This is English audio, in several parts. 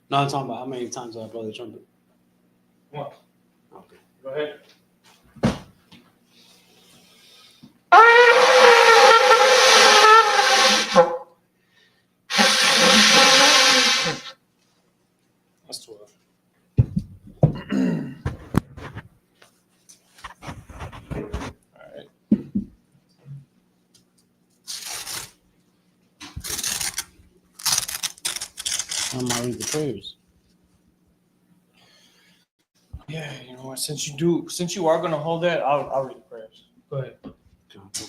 No, I'm talking about how many times I blow the trumpet. Once. Okay. Go ahead. That's 12. All right. I'm gonna read the prayers. Yeah, you know what? Since you are gonna hold that, I'll read the prayers. Go ahead. Okay.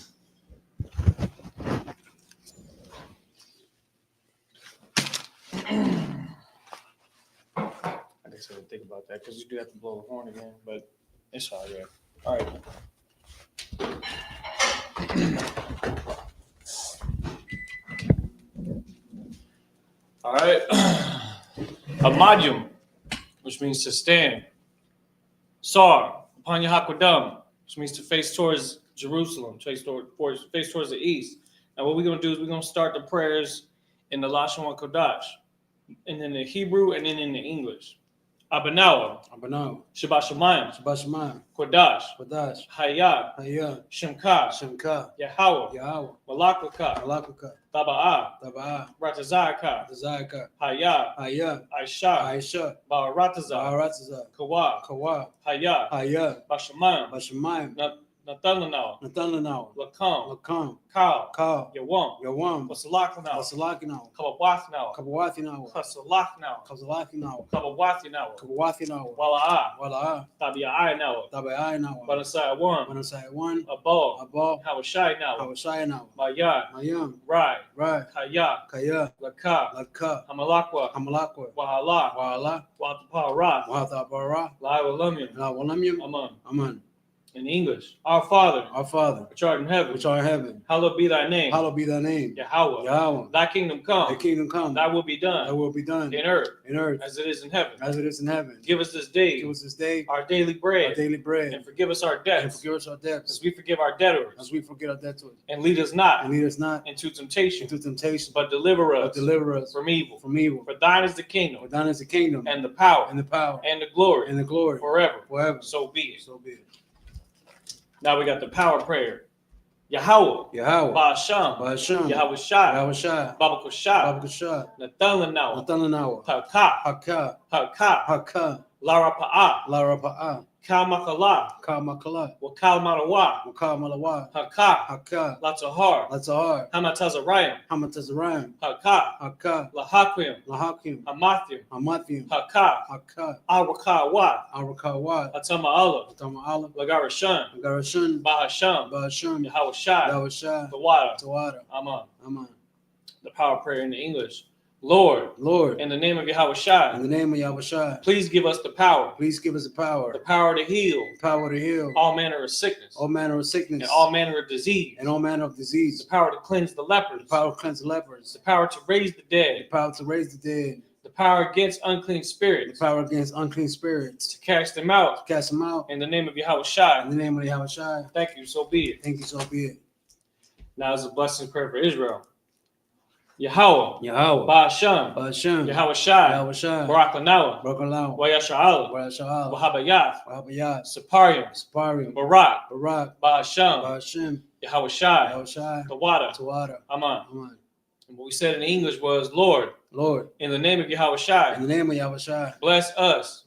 I guess I didn't think about that because you do have to blow the horn again, but it's all right. All right. All right. Amadium, which means to stand. Sar, upon Yahakwadam, which means to face towards Jerusalem, face towards the east. Now, what we're going to do is we're going to start the prayers in the Lashon Kodash, and then the Hebrew, and then in the English. Abanawa, Shabbat Shemayim, Kodash, Hayah, Shemka, Yahweh, Malaklaka, Taba'ah, Ratazaka, Hayah, Aisha, Ba'arataza, Kawa, Hayah, Bashamayim, Nathanawa, Lakam, Kal, Yawam, Wasalakanawa, Kabawathinawa, Kasalaknawa, Kabawathinawa, Wala'ah, Tabi'aynawa, Banasai 1, Abal, Hawashaynawa, Mayam, Rai, Kaya, Laka, Hamalakwa, Wahala, Watapara, La'awalamyam, Aman. In English, Our Father, which art in heaven, hallowed be thy name, Yahweh. Thy kingdom come, thy will be done, in earth, as it is in heaven. Give us this day, our daily bread, and forgive us our debts, as we forgive our debtors, and lead us not into temptation, but deliver us from evil. For thine is the kingdom, and the power, and the glory, forever. So be it. Now we got the power prayer. Yahweh, Ba'asham, Yahweh Shai, Baba Kushai, Nathanawa, Haka, Lara Pa'ah, Kalmakala, Wakal Malawa, Haka, Latahar, Hamatazarayim, Haka, Lahakim, Hamathium, Haka, Arakawat, Atama Lagarashan, Bahasham, Yahweh Shai, the water. Amen. The power prayer in the English. Lord, in the name of Yahweh Shai, please give us the power. The power to heal all manner of sickness, and all manner of disease, the power to cleanse the lepers, the power to raise the dead, the power against unclean spirits, to cast them out, in the name of Yahweh Shai. Thank you, so be it. Now it's a blessing prayer for Israel. Yahweh, Ba'asham, Yahweh Shai, Barak Lanawa, Wayasha'ala, Wahabayah, Saparium, Barak, Ba'asham, Yahweh Shai, the water. Aman. And what we said in English was, Lord, in the name of Yahweh Shai, bless us,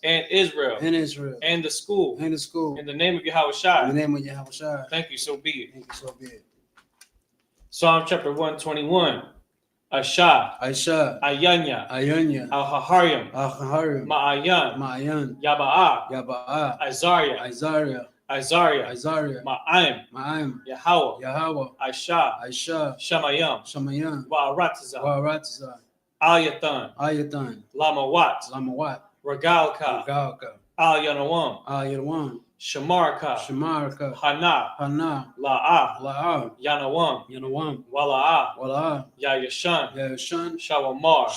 and Israel, and the school, in the name of Yahweh Shai. Thank you, so be it. Psalm chapter 121. Aisha, Ayanya, Al-Haharyam, Ma'ayan, Yaba'ah, Isaiah, Ma'ayim, Yahweh, Aisha, Shamayam, Wa'aratza, Ayatan, Lamawat, Regalka, Al-Yanawam, Shamarka, Hana, La'ah, Yanawam, Wala'ah, Yayashan, Shawamar,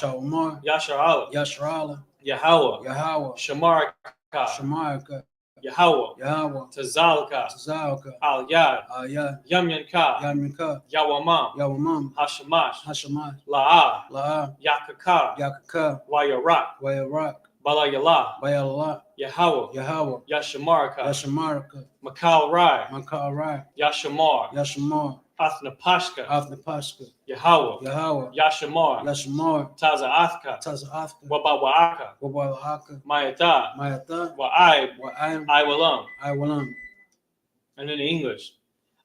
Yasharala, Yahweh, Shamarka, Yahweh, Yahweh, Tazalka, Tazalka, Al Yad, Ayah, Yamyanka, Yaminka, Yawamam, Yawamam, Hashamash, Hashamash, La'ah, La'a, Yakaka, Yakaka, Wayarak, Wayarak, Balayala, Bayala, Yahweh, Yahweh, Yashamarka, Yashamarka, Makal Rai, Makal Rai, Yashamar, Yashamar, Athnapashka, Athnapashka, Yahweh, Yahweh, Yashamar, Yashamar, Taza Athka, Tazafka, Wabawaaka, Wabalaka, Mayata, Mayata, Wa'aib, Wa'ayim, Iwalam. Iwalam. And in English,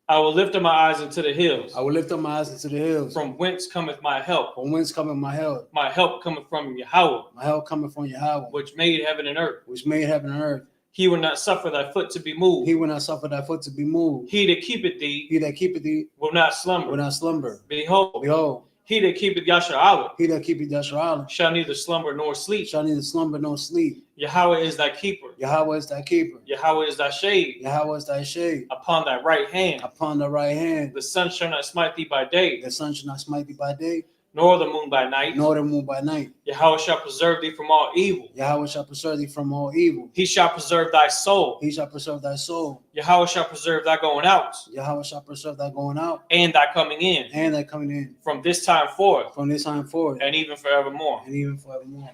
I will lift up my eyes into the hills. I will lift up my eyes into the hills. From whence cometh my help? From whence cometh my help? My help cometh from Yahweh, My help cometh from Yahweh, which made heaven and earth. which made heaven and earth. He will not suffer thy foot to be moved. He will not suffer thy foot to be moved. He that keepeth thee He that keepeth thee will not slumber. will not slumber. Behold, Behold, he that keepeth Yashar'Allah he that keepeth Yashar'Allah shall neither slumber nor sleep. shall neither slumber nor sleep. Yahweh is thy keeper. Yahweh is thy keeper. Yahweh is thy shade Yahweh is thy shade. upon thy right hand. Upon the right hand, The sun shall not smite thee by day, the sun shall not smite thee by day, nor the moon by night. nor the moon by night. Yahweh shall preserve thee from all evil. Yahweh shall preserve thee from all evil. He shall preserve thy soul. He shall preserve thy soul. Yahweh shall preserve thy going out Yahweh shall preserve thy going out and thy coming in and thy coming in from this time forth from this time forward and even forevermore. and even forevermore.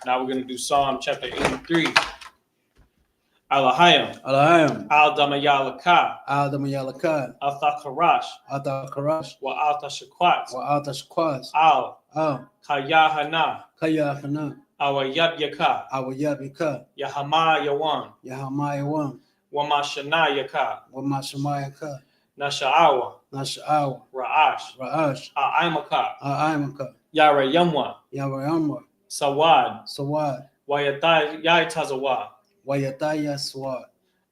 Now we're going to do Psalm chapter 83. Alahayim, Alahayim, Al-Damayalaka, Al-Damayalakad, Al-Thakarash, Al-Takarash, Wa Al-Tashakwat, Wa-Al-Tashquaz, Al Al-Kayahana, Kayahana, Awayabyaka, Awayabika, Yahama Yawan, Yahamayawan, Wamashanayaka, Wamashamayaka, Nasha'awa, Nasha'awa, Ra'ash, Ra'ash, A'imaka, A'imaka, Yara Yamwa, Yawarama, Sawad, Sawad, Wayatazawa, Wayataya Swad,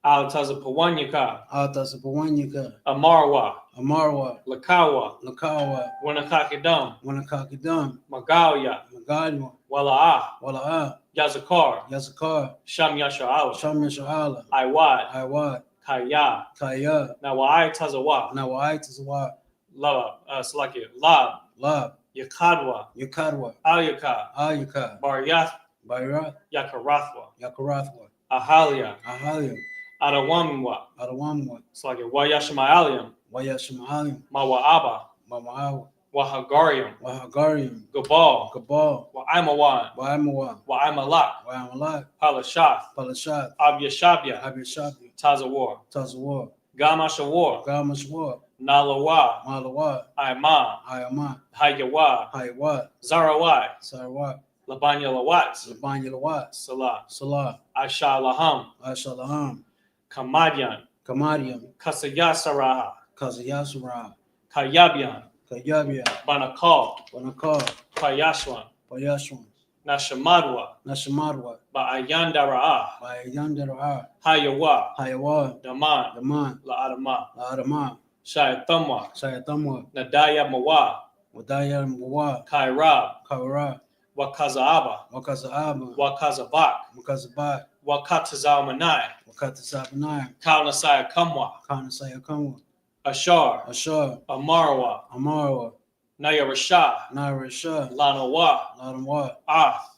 Al-Tazapawanyaka, Al-Tasapawanyaka, Amarwa, Amarwa, Lakawa, Lakawa, Wanakakidam, Wanakakidam, Magalia, Magadwa, Wala'ah, Wala'a, Yazakar, Yazakar, Sham Yasha'ala, Sham Yasha'ala, Iwad, Iwad, Kaya, Kaya, Nawai Tazawa, Nawai Tazwa, Lava, Salaki, Lab, Lab, Yakadwa, Yakadwa, Ayaka, Ayaka, Baryath, Bayrat, Yakarathwa, Yakarathwa, Ahalia, Ahalia, Adawamwa, Adawamwa, Salaki, Wayashma'aliam, Wayashmahalim, Mawa'aba, Mamawa, Wahagariam, Wahagarium, Gabal, Gabal, Wa'imawan, Waimawa, Wa'imalak, Waimalak, Palashath, Palashat, Abyashabya, Abishabi, Tazawar, Tazawar, Gamashawar, Gamashwar, Nalawa, Malawa, Aima, Ayama, Hayawa, Hayawat, Zarawai, Sarawat, Labanya Lawat, Labanyalawat, Salah, Salah, Aisha Laham, Ashalaham, Kamadyan, Kamadiam, Kasayasaraha, Kazayasura, Kayabyan, Kayabia, Banakal, Banakar, Payashwan, Payashwan, Nashamadwa, Nashamadwa, Ba'ayandara'a, Bayandara, Hayawa, Hayawa, Daman, Daman, La'adama, Adama, Shayatamwa, Sayatamwa, Nadaya Mawa, Wadaya Mwa, Kairab, Kawara, Wakazaaba, Wakazaaba, Wakazabak, Wakazabat, Wakatazamanai, Wakatazabanai, Kaunasaya Kamwa, Kanasaya Kamwa, Ashar, Ashar, Amarwa, Amarwa, Nayarashah, Nairasha, Lanawa, Ladamwa, Ath,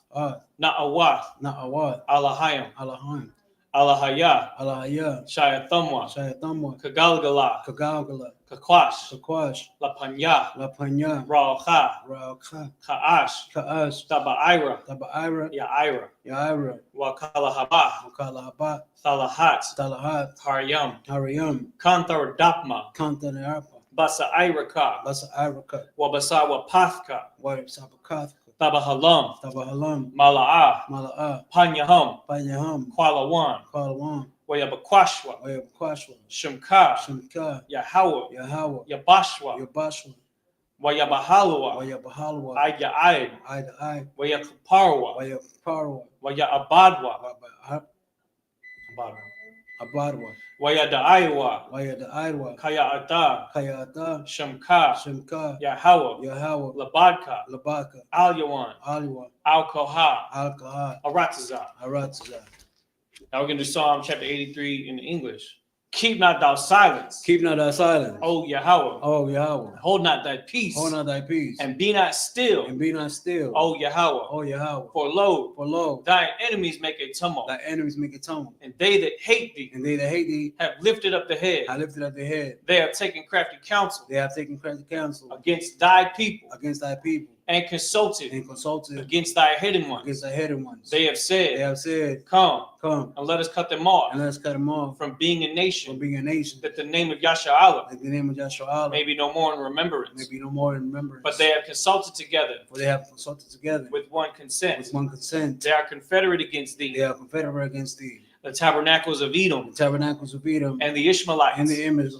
Na'awath, Na'awat, Alahayim, Alahim, Alahaya, Alahaya, Shayathamwa, Shayatamwa, Kagalgala, Kagalgala, Kakwash, Kakwash, Lapanya, Lapanya, Ra'okha, Ra'aka, Ka'ash, Ka'ash, Taba'ira, Taba'ira, Ya'ira, Yaira, Wakalahabah, Wakalahabat, Thalahat, Talahat, Haryam, Hariam, Kanthar Dapma, Kantanarapa, Basa Iraka, Basa Iraka, Wabasawa Pathka, Sabakath, Tabahalam, Tabahalam, Mala'ah, Mala'a, Panyaham, Panyaham, Kwalawan, Kalawan, Wayabakwashwa, Wayakwashwa, Shimka, Shimka, Yahawah, Yahawa, Yabashwa, Yabashwa, Wayabahalwa, Wayabahalwa, Ayaid, Eye to Eye, Wayakaparwa, Wayaparwa, Wayabadwa, Abadwa, Wayadaiwa, Wayada Iwa, Kaya'ata, Kayata, Shimka, Shimka, Yahawah, Yahawa, Labadka, Labaka, Alyawan, Aliwa, Alkoha, Alkaha, Aratazah. Aratza, Now we're going to do Psalm chapter 83 in English. Keep not thou silence. Keep not thy silence. O Yahweh. O Yahweh. Hold not thy peace. Hold not thy peace. And be not still. And be not still. O Yahweh. O Yahweh. For lo, Thy thine enemies make a tumult. Thy enemies make a tumult. And they that hate thee. And they that hate thee have lifted up the head. have lifted up their head. They have taken crafty counsel. They have taken crafty counsel Against thy people. against thy people. And consulted. Against thy hidden ones. Against thy hidden ones. They have said. Come. Come. And let us cut them off. And let us cut them off. From being a nation. From being a nation. That the name of Yasharallah. That the name of Yasharallah. May be no more in remembrance. May be no more in remembrance. But they have consulted together. For they have consulted together. With one consent. With one consent. They are confederate against thee. They are confederate against thee. The tabernacles of Edom. The tabernacles of Edom. And the Ishmaelites. And the Ishmaelites.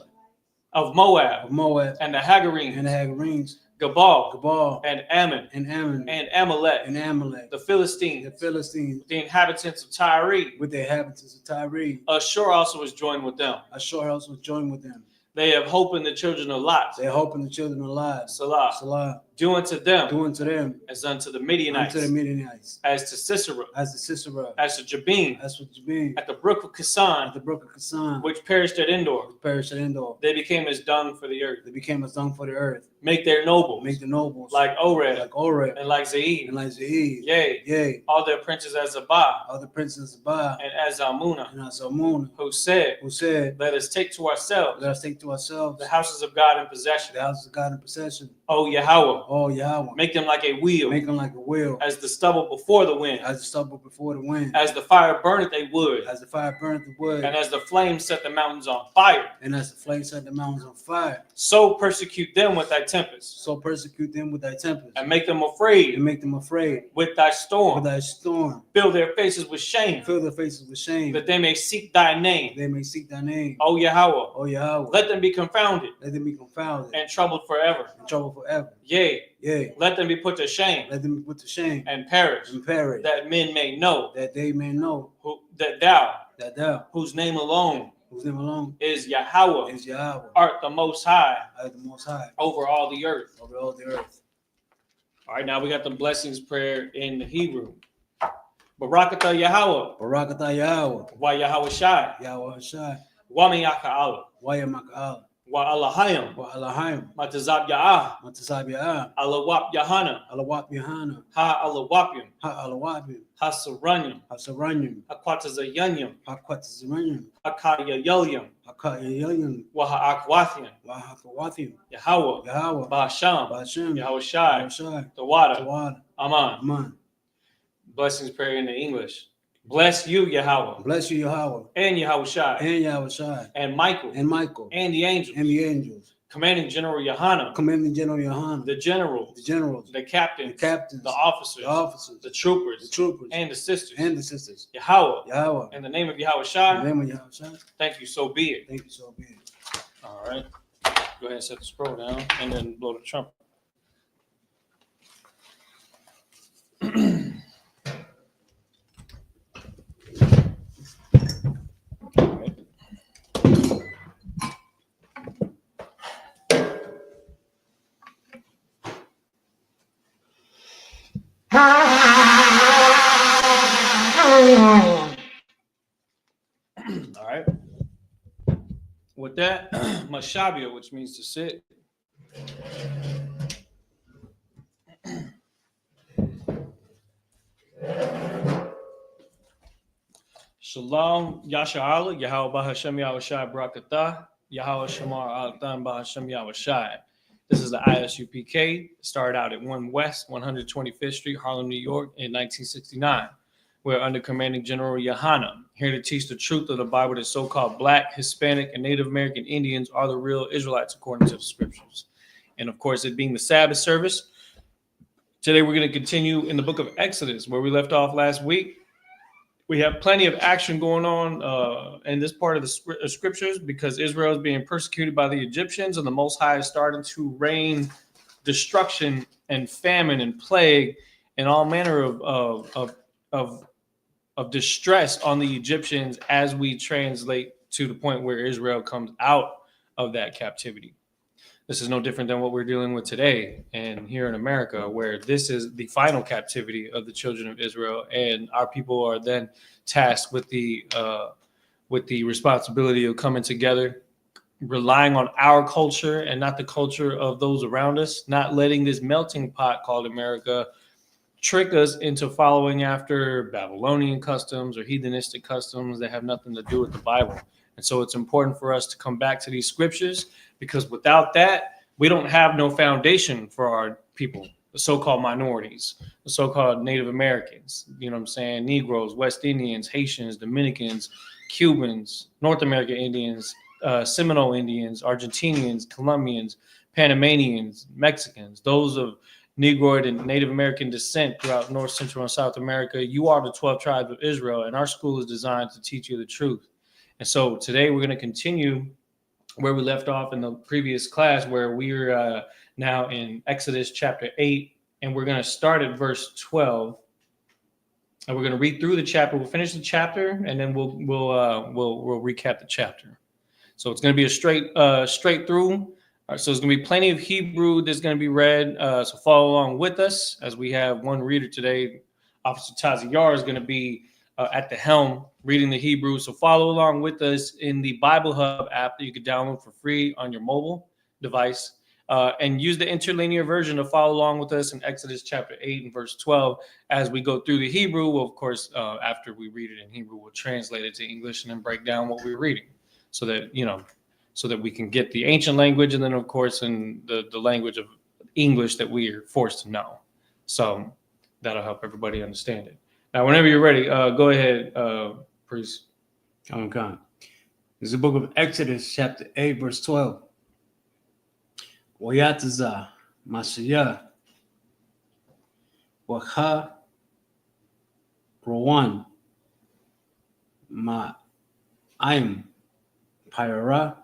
Of Moab. Of Moab. And the Hagarenes. And the Hagarenes. Gabal. And Ammon. And Ammon. And Amalek. And Amalek. The Philistines. The Philistines. The inhabitants of Tyre. With the inhabitants of Tyre. Ashur also was joined with them. Ashur also was joined with them. They have hope in the children of Lot. They hope in the children of Lot. Salah. Salah. Do unto them. Do unto them. As unto the Midianites. Unto the Midianites. As to Sisera. As to Sisera. As to Jabin. As to Jabin. At the brook of Kasan. At the brook of Kasan. Which perished at Endor. Which perished at Endor. They became as dung for the earth. They became as dung for the earth. Make their nobles. Make the nobles. Like Oreb. Like Oreb. And like Zeid. And like Zeid. Yea. Yea. All their princes as Zabah. All the princes of Zabah. And as Almunah. And as Almunah. Who said. Let us take to ourselves. Let us take to ourselves. The houses of God in possession. The houses of God in possession. O Yahweh. O Yahweh. Make them like a wheel. Make them like a wheel. As the stubble before the wind. As the stubble before the wind. As the fire burneth a wood. As the fire burneth the wood. And as the flames set the mountains on fire. And as the flames set the mountains on fire. So persecute them with thy tempest. So persecute them with thy tempest. And make them afraid. And make them afraid. With thy storm. With thy storm. Fill their faces with shame. Fill their faces with shame. That they may seek thy name. They may seek thy name. O Yahweh. O Yahweh. Let them be confounded. Let them be confounded. And troubled forever. And troubled forever. Yea. Yea. Let them be put to shame. Let them be put to shame. And perish. And perish. That men may know. That they may know. That thou. Whose name alone. Whose name alone. Is Yahweh. Is Yahweh. Art the most high. Art the most high. Over all the earth. Over all the earth. All right, now we got the blessings prayer in the Hebrew. Barakatah Yahweh. Barakatah Yahweh. Wa Yahweh Shai. Yahweh Shai. Wa Miyaka'ala. Wa Yamaka'ala. Wa Allahayim. Wa Allahayim. Matazab Ya'ah. Matazab Ya'ah. Alawap Yahana. Alawap Yahana. Ha Alawapim. Ha Alawapim. Ha Saranyim. Ha Saranyim. Hakwatazayanyim. Ha Kwatazayanyim. Hakaya Yolyim. Hakaya Yolyim. Wa Ha'akwathiim. Wa Ha'akwathiim. Yahweh. Yahweh. Ba'asham. Ba'asham. Yahweh Shai. Yahweh Shai. Tawada. Tawada. Aman. Aman. Blessings prayer in the English. Bless you, Yahweh. Bless you, Yahweh. And Yahweh Shai. And Yahweh Shai. And Michael. And Michael. And the angels. And the angels. Commanding General Yohana. Commanding General Yohana. The generals. The generals. The captains. The captains. The officers. The officers. The troopers. The troopers. And the sisters. And the sisters. Yahweh. Yahweh. In the name of Yahweh Shai. In the name of Yahweh Shai. Thank you, so be it. Thank you, so be it. All right. Go ahead and set the scroll down and then blow the trumpet. All right. With that, Mashabia, which means to sit. Shalom, Yasha'Allah, Yahweh Bahashem Yahweh Shai Brakatah, Yahweh Shamar Al-Tan Bahashem Yahweh Shai. This is the ISUPK. Started out at 1 West, 125th Street, Harlem, New York in 1969. We're under Commanding General Yohana, here to teach the truth of the Bible that so-called Black, Hispanic, and Native American Indians are the real Israelites according to the scriptures. And of course, it being the Sabbath service, today we're going to continue in the book of Exodus, where we left off last week. We have plenty of action going on in this part of the scriptures because Israel is being persecuted by the Egyptians, and the Most High is starting to rain destruction and famine and plague and all manner of distress on the Egyptians as we translate to the point where Israel comes out of that captivity. This is no different than what we're dealing with today and here in America, where this is the final captivity of the children of Israel, and our people are then tasked with the with the responsibility of coming together, relying on our culture and not the culture of those around us, not letting this melting pot called America trick us into following after Babylonian customs or heathenistic customs that have nothing to do with the Bible. And so it's important for us to come back to these scriptures, because without that, we don't have no foundation for our people, the so-called minorities, the so-called Native Americans, you know what I'm saying? Negroes, West Indians, Haitians, Dominicans, Cubans, North American Indians, Seminole Indians, Argentinians, Colombians, Panamanians, Mexicans, those of Negroid and Native American descent throughout North, Central, and South America. You are the 12 tribes of Israel, and our school is designed to teach you the truth. And so today we're going to continue where we left off in the previous class, where we're now in Exodus chapter 8, and we're going to start at verse 12. And we're going to read through the chapter. We'll finish the chapter, and then we'll recap the chapter. So it's going to be a straight through. All right, so there's going to be plenty of Hebrew that's going to be read. So follow along with us as we have one reader today. Officer Taziyar is going to be at the helm reading the Hebrew. So follow along with us in the Bible Hub app that you can download for free on your mobile device. And use the interlinear version to follow along with us in Exodus chapter 8 and verse 12 as we go through the Hebrew. Well, of course, after we read it in Hebrew, we'll translate it to English and then break down what we're reading, so that we can get the ancient language, and then, of course, in the language of English that we are forced to know. So that'll help everybody understand it. Now, whenever you're ready, go ahead, priest. Okay. This is the book of Exodus, chapter 8, verse 12. Wayataza, Mashiach, Wacha, Rowan, Ma'ayim, Pyra,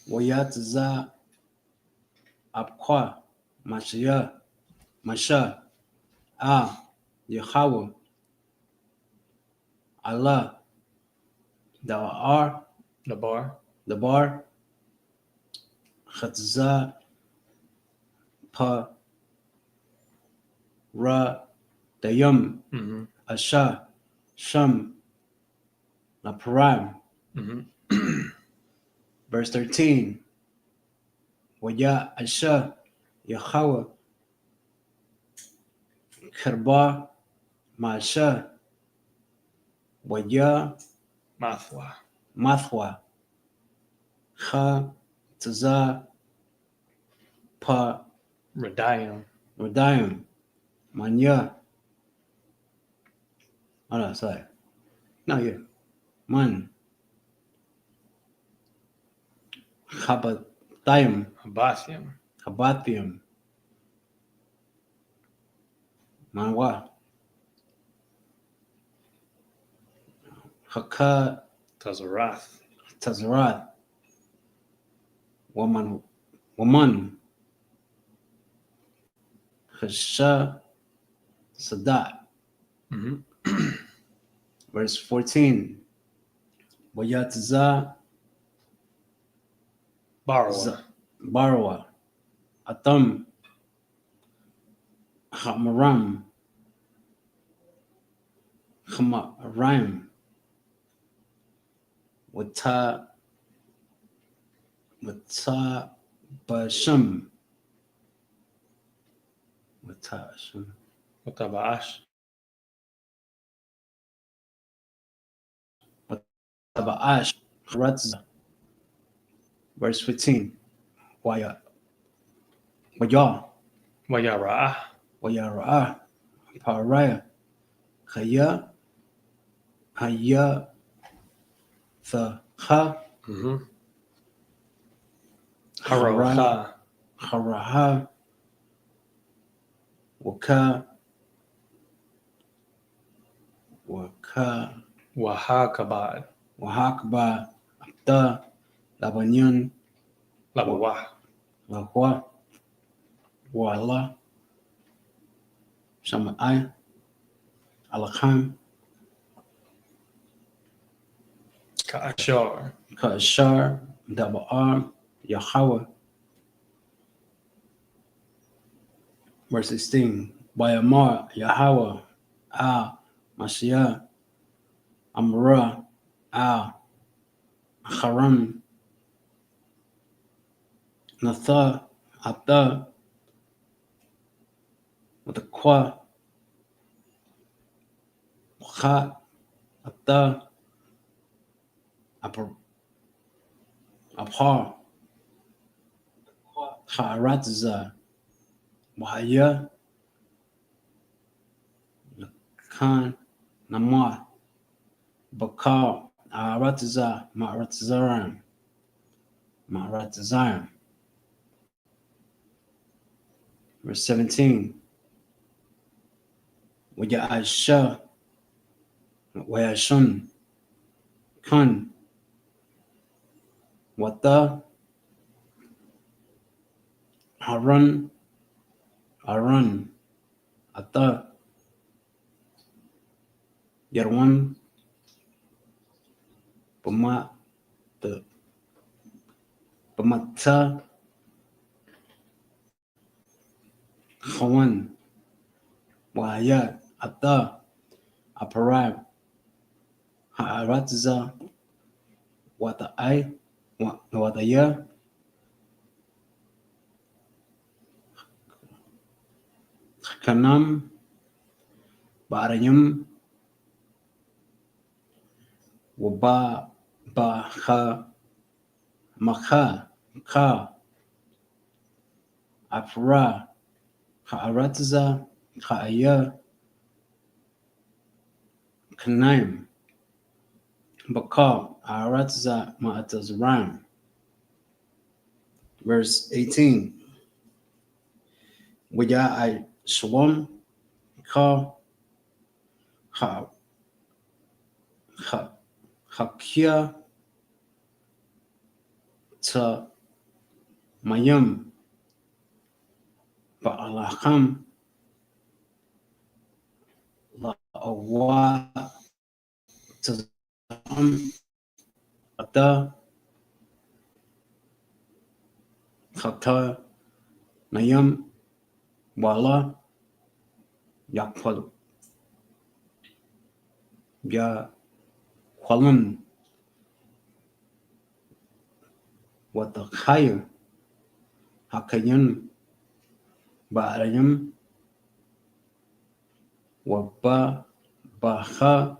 Wayataza, Abqua, Mashiach, Masha, Yahweh, Allah, The bar. Chatza, Pa, Ra, Dayum, Asha, Sham, Laparam. Verse 13. Waya Asha, Yahweh, Kerba, Masha, Waya, Mathwa, Ha, Taza, Pa, Radayim, Manya. Oh, no, sorry. No, yeah. Man. Habathium. Manwa. Haka. Tazarath. Woman. Hasha. Sadat. Verse 14. Wayatza. Barwa. Atam. Hamaram. Hamarim. Wata Basham. Tabaash. Ratza. Verse 15. Waya. Wayara. Paraya. Haya. The Ha. Haraha. Waka. Wahakabad. Wahakba. Abda. Labanyan. Lahwa. Wala. Shamai. Alakam. Ka'ashar. Daba'ar. Yahweh. Verse 16. Bayamar. Yahweh. Mashiach. Amra Al Haram Natha Atha with a Kwa Kha Atha Apar Ha'aratza Wahaya Khan Namwa Bakal Aratza Maratzaram Maratzaram. Verse 17. Waya Aisha Wayashun Khan Wata Harun Arun Ata Yarwan Pamata Khawan Wahaya Ata Aparab Ha'aratza Wata'ai Wataya Kanam Barayam Waba Baha Makha Ka Afra Ha'aratza Ha'aya Kanaim Bakal Ha'aratza Ma'atazram. Verse 18. Waya I Shalom Ka Ha Ha Hakia Ta Mayam Ba'alaham La'awa Tazam Ata Khata Nayam Wala Yakwalu Ya Kwalam Watakaya Hakayan Ba'ayam Waba Baha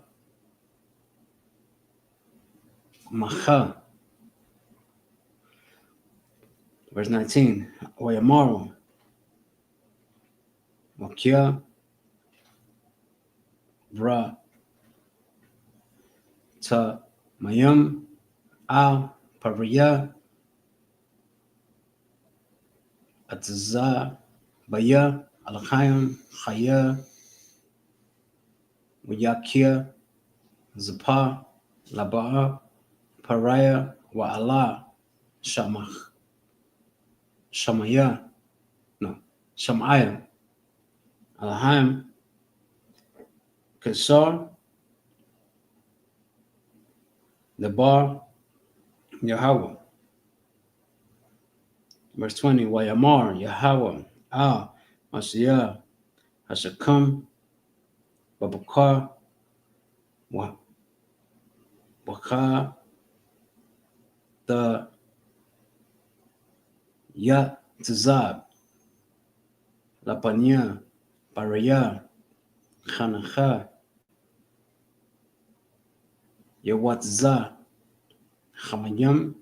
Maha. Verse 19. Wayamaru Wakia Bra Ta Mayam Al Pariya Atza Baya Alkhayam Khaya Wayakia Zapa Labaa Pariah wa Allah Shamaya Alham Kesar the bar Yahweh. Verse 20. Wayamar Yahweh Mashiach Hashakam Babakar Waka the Yat Tzab Lapanya Baraya Khanacha Yawatza Hamayam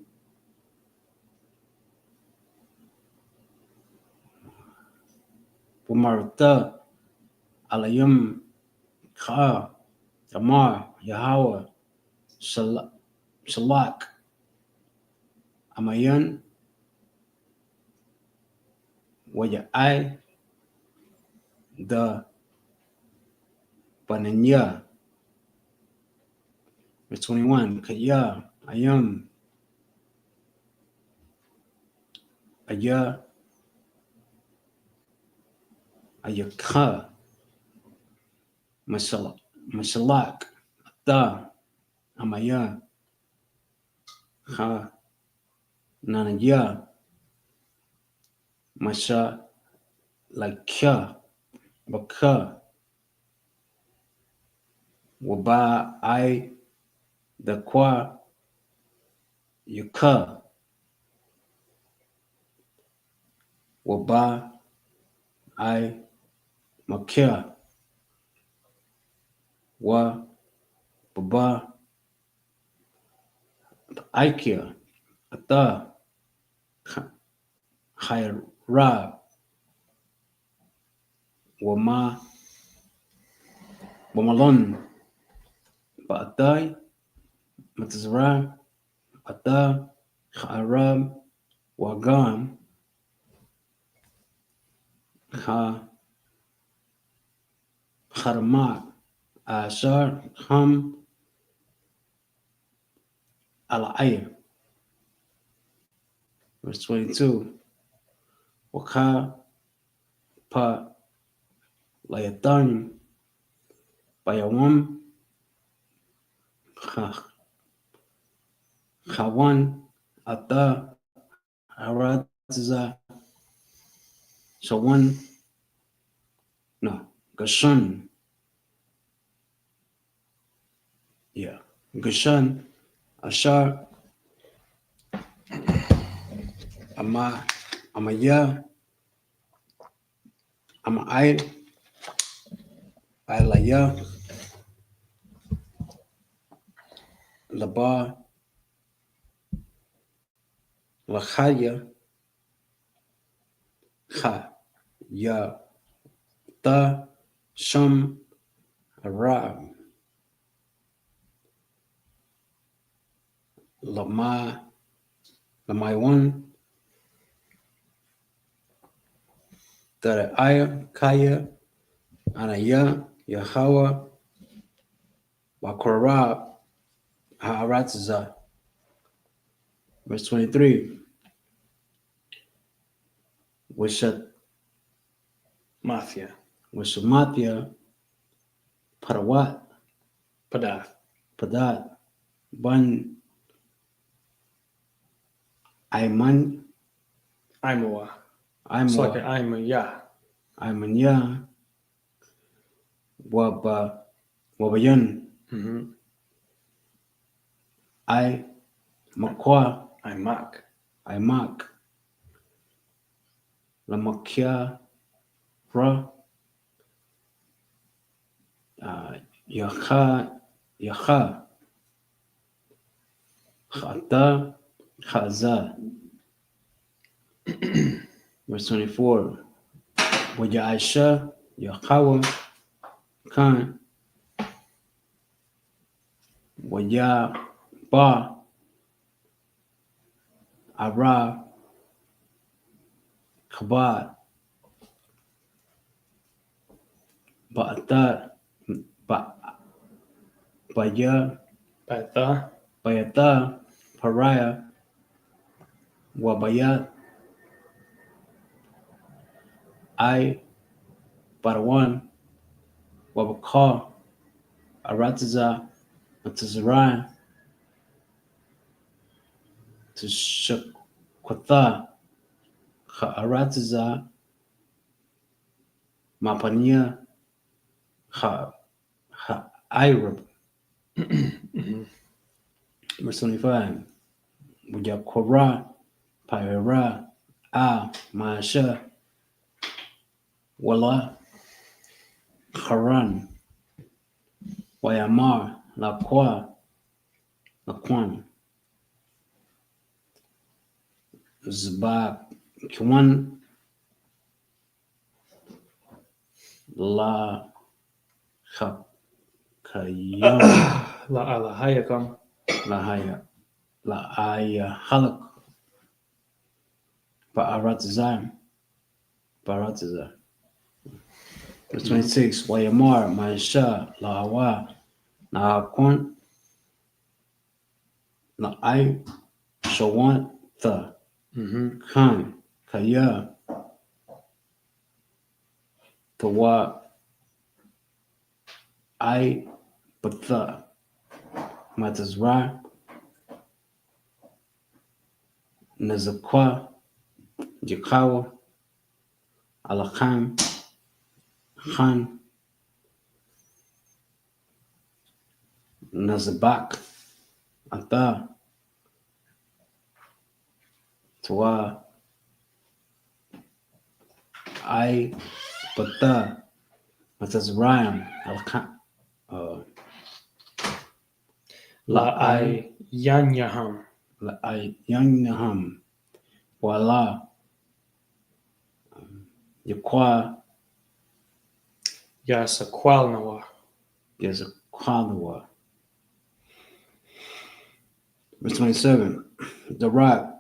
Pumarta Alayam Ka Amar Yahweh Shalak Amayan Waya I the Bananya. Verse 21. Kaya Ayam Aya Ayaka Mashalak Da Amaya Ha Nanaya Masha Lakya Baka Waba I the kwa yuka waba I makia wa baba aikia ata haira wama wamalon ba'atay matazra ata ha'arab wagam ha harma ashar ham al-ayr. Verse 22. Waka pa layatan bayawam ha hawan ata haratza shawan no gashan, yeah, gashan ashar amaya amair alaya laba lahaya ha ya ta sham ra lama lamaiwan tara aya kaya anaya yahawa wakora haaratza. Verse 23. Wishat Mafia. Wishamatya Parawat Padath. Padat Ban Aiman Imawa. It's like an Aimwa Imaya. Aimanya Wabayan Mm-hmm. I Makwa Imak. Aimak Lamakia Ra Yaha Khata Khaza. Verse 24. Waja Aisha Yahawa Khan Waja Ba Ara Kabad Ba'ata Baya Patha. Bayata Pariah Wabayat I Barawan Wabakar Arataza Matazariah Tishakwatha Arataza Mapania Irab. Verse 25. Wujakora Pyra Masha Wala Haran Wayamar Laquan Zbak Kwan La Kayam La Alahayakam. Lahaya La Aya Halak Ba'aratzar. Verse 26. Wayamar Masha Lawa Naquan La I Shawan the Mm-hmm. Khan Kaya Tawa I Batha Matazra Nazakwa Jakawa Alakhan Khan Nazabak Ata. Twa. I. Bata. Matazrayam. La I Yanyaham. La I Yangnaham. Wala. Yakwa. Yasaqualnawa. Yazakwalawa. Verse 27. The rock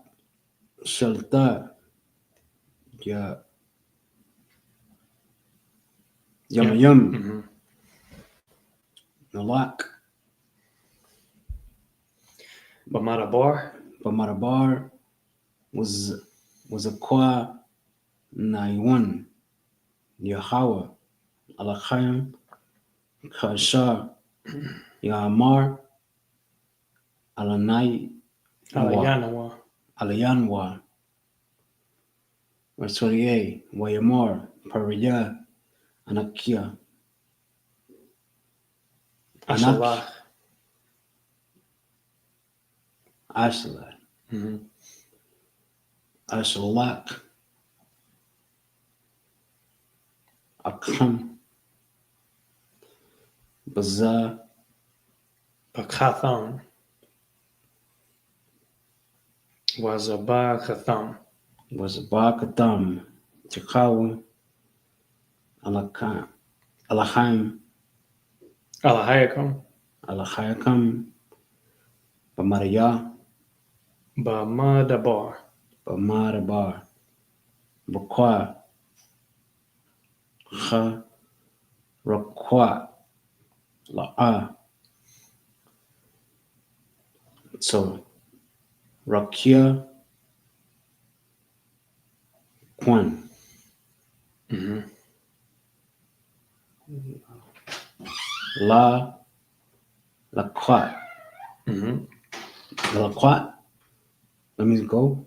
Shalta. Ya. Yamayum. Mm-hmm. Nalak. Bamarabar. Bamarabar was a kwa Naiwan. Yahweh. Alachayim. Kashar. Yamar. Alanai. Alayanawa. Alayanwa. Verse 28. Wayamar. Pariyah. Anakia. Ashalach. Ashala. Mm-hmm. Ashalak. Akam. Baza. Bakatham. Wazabakatham. Was a Bakatam. Chikawa. Alakam. Alachaim. Alahayakam. Alachayakam. Bamariyah. Bamadabar. Bamarabar. Bakwa. Kha. Rakwa. La'a. So, Rakia. Kwan. Mm-hmm. La. Laquat. Mm-hmm. Laquat. Let me go.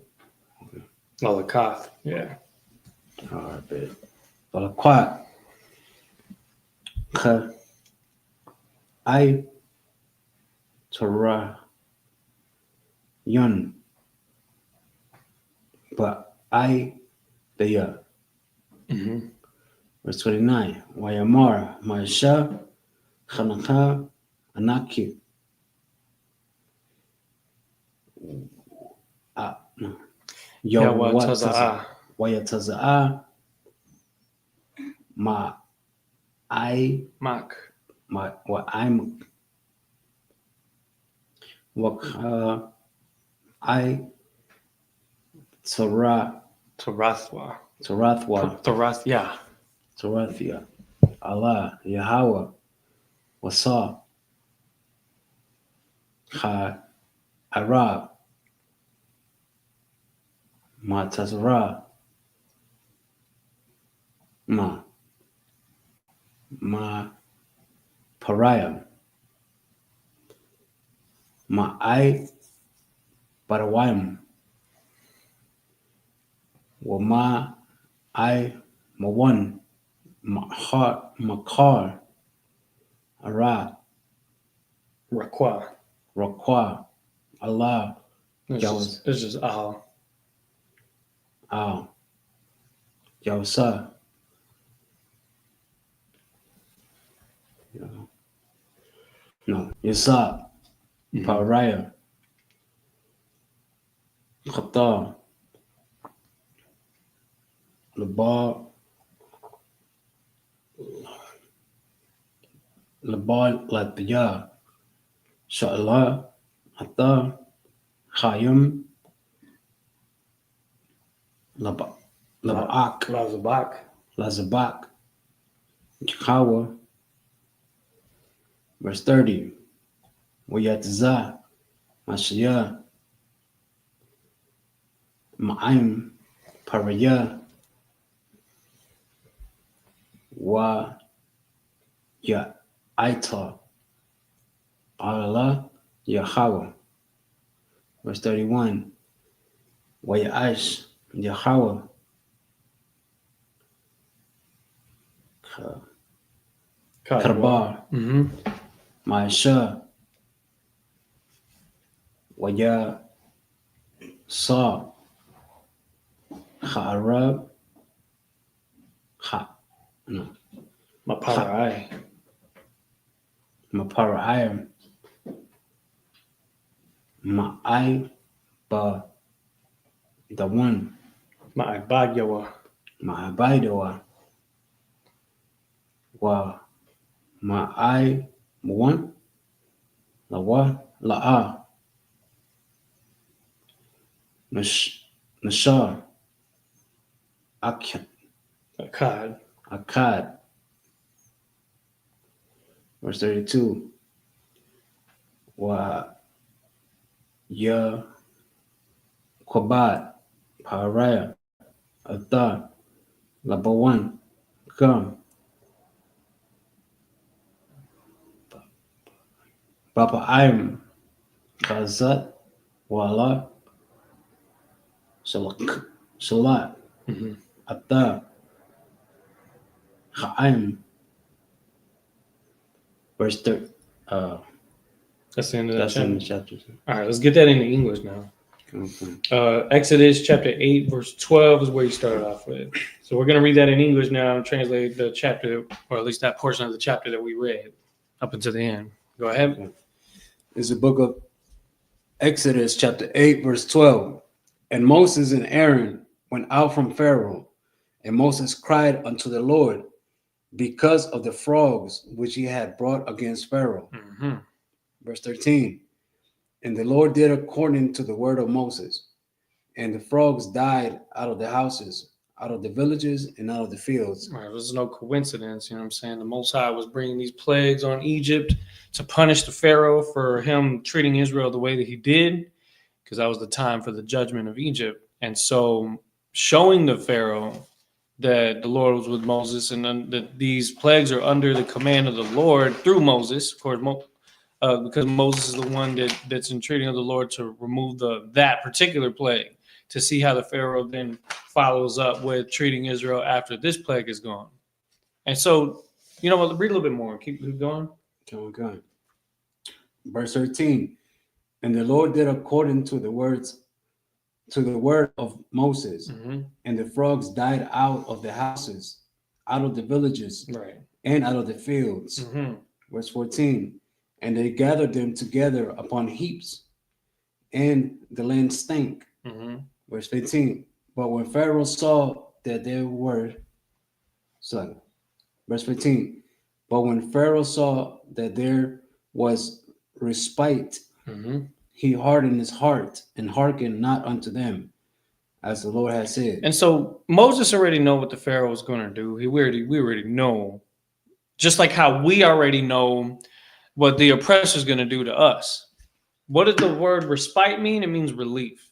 Alakath. Yeah. All right, babe. Laquat. Kha. I. Torah. Yun. But I. The Mm-hmm. Verse 29. Wayamar. Maisha. Chanaka. Anaki. No. Yawataza'a. Wayataza'a. Ma. I. Mak. Ma. What I'm. What. I. Torah. Tarathwa. Torathwa. Tarathya. Torathia. Allah. Yahweh. Wasa. Ha. Arab. Ma Tazara. Ma. Pariah. Ma I. Barawim. Wama I. Mawan. Makar. Ara. Rakwa. Rakwa. Allah. It's just Al. Al. Yawsa. No. Yasa. Pariah. Khata. Labar. Latya. Sha'ala. Hatta. Khayim. Labak. Lazabak. Lazabak. Chikawa. Verse 30. Wayatza. Mashiach. Ma'im. Paraya. Wa. Ya. Aita. Allah. Yahweh. Verse 31. Wayash. Yahweh. Karbar. Mm-hmm. Maisha. ويا صا خارب خ no Maparai. Maparaim Ma'ai ba the one Ma'ibagyawa. Ma'abaidawa wa Ma'ai one Lawa La'a Nashar Akkad. Akkad. Verse 32. Wa Ya Kwabat Pariah Atha Labawan Gum Bapa Aim Kazat Wala Salat Mm-hmm. Atha Ha'aim. Verse 30. That's the end of that That's in chapter. the chapter. All right, let's get that into English now. Okay. Exodus chapter 8, verse 12 is where you started off with. So we're going to read that in English now and translate the chapter, or at least that portion of the chapter that we read up until the end. Go ahead. Okay. It's the book of Exodus chapter 8, verse 12. And Moses and Aaron went out from Pharaoh, and Moses cried unto the Lord because of the frogs which he had brought against Pharaoh. Mm-hmm. Verse 13. And the Lord did according to the word of Moses, and the frogs died out of the houses, out of the villages, and out of the fields. All right, there's no coincidence, you know what I'm saying? The Most High was bringing these plagues on Egypt to punish the Pharaoh for him treating Israel the way that he did, because that was the time for the judgment of Egypt. And so showing the Pharaoh that the Lord was with Moses and that these plagues are under the command of the Lord through Moses, of course, because Moses is the one that's entreating of the Lord to remove that particular plague, to see how the Pharaoh then follows up with treating Israel after this plague is gone. And so, you know what, read a little bit more. Keep going. Okay. Verse 13. And the Lord did according to the word of Moses, Mm-hmm. and the frogs died out of the houses, out of the villages, Right. and out of the fields. Mm-hmm. Verse 14. And they gathered them together upon heaps, and the land stank. Mm-hmm. Verse 15. But when Pharaoh saw that there were, verse 15. But when Pharaoh saw that there was respite, Mm-hmm. he hardened his heart and hearkened not unto them, as the Lord had said. And so Moses already know what the Pharaoh was going to do. We already know, just like how we already know what the oppressor is going to do to us. What does the word respite mean? It means relief.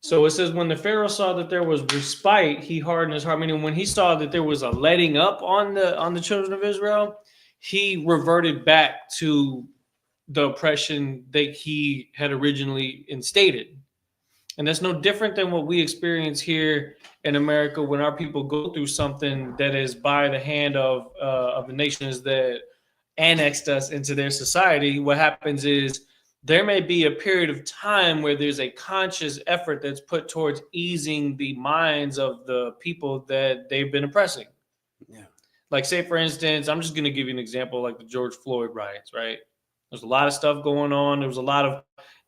So it says when the Pharaoh saw that there was respite, he hardened his heart. Meaning when he saw that there was a letting up on the children of Israel, he reverted back to the oppression that he had originally instated. And that's no different than what we experience here in America when our people go through something that is by the hand of the nations that annexed us into their society. What happens is there may be a period of time where there's a conscious effort that's put towards easing the minds of the people that they've been oppressing. Yeah. Like, say, for instance, I'm just going to give you an example, like the George Floyd riots, right? There's a lot of stuff going on. There was a lot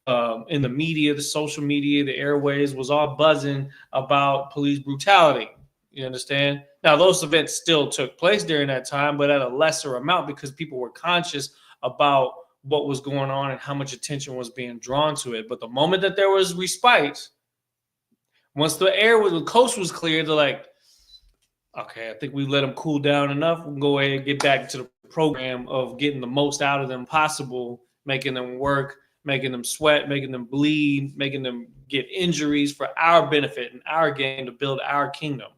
of in the media, the social media, the airways was all buzzing about police brutality. You understand? Now, those events still took place during that time, but at a lesser amount because people were conscious about what was going on and how much attention was being drawn to it. But the moment that there was respite, once the coast was clear, they're like, okay, I think we let them cool down enough. We can go ahead and get back to the program of getting the most out of them possible, making them work, making them sweat, making them bleed, making them get injuries for our benefit and our gain to build our kingdom.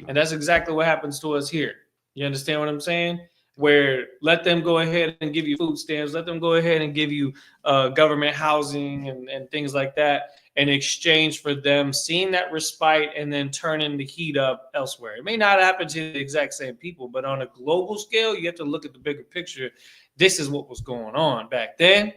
And that's exactly what happens to us here. You understand what I'm saying? Where let them go ahead and give you food stamps, let them go ahead and give you government housing and things like that in exchange for them seeing that respite and then turning the heat up elsewhere. It may not happen to the exact same people, but on a global scale, you have to look at the bigger picture. This is what was going on back then.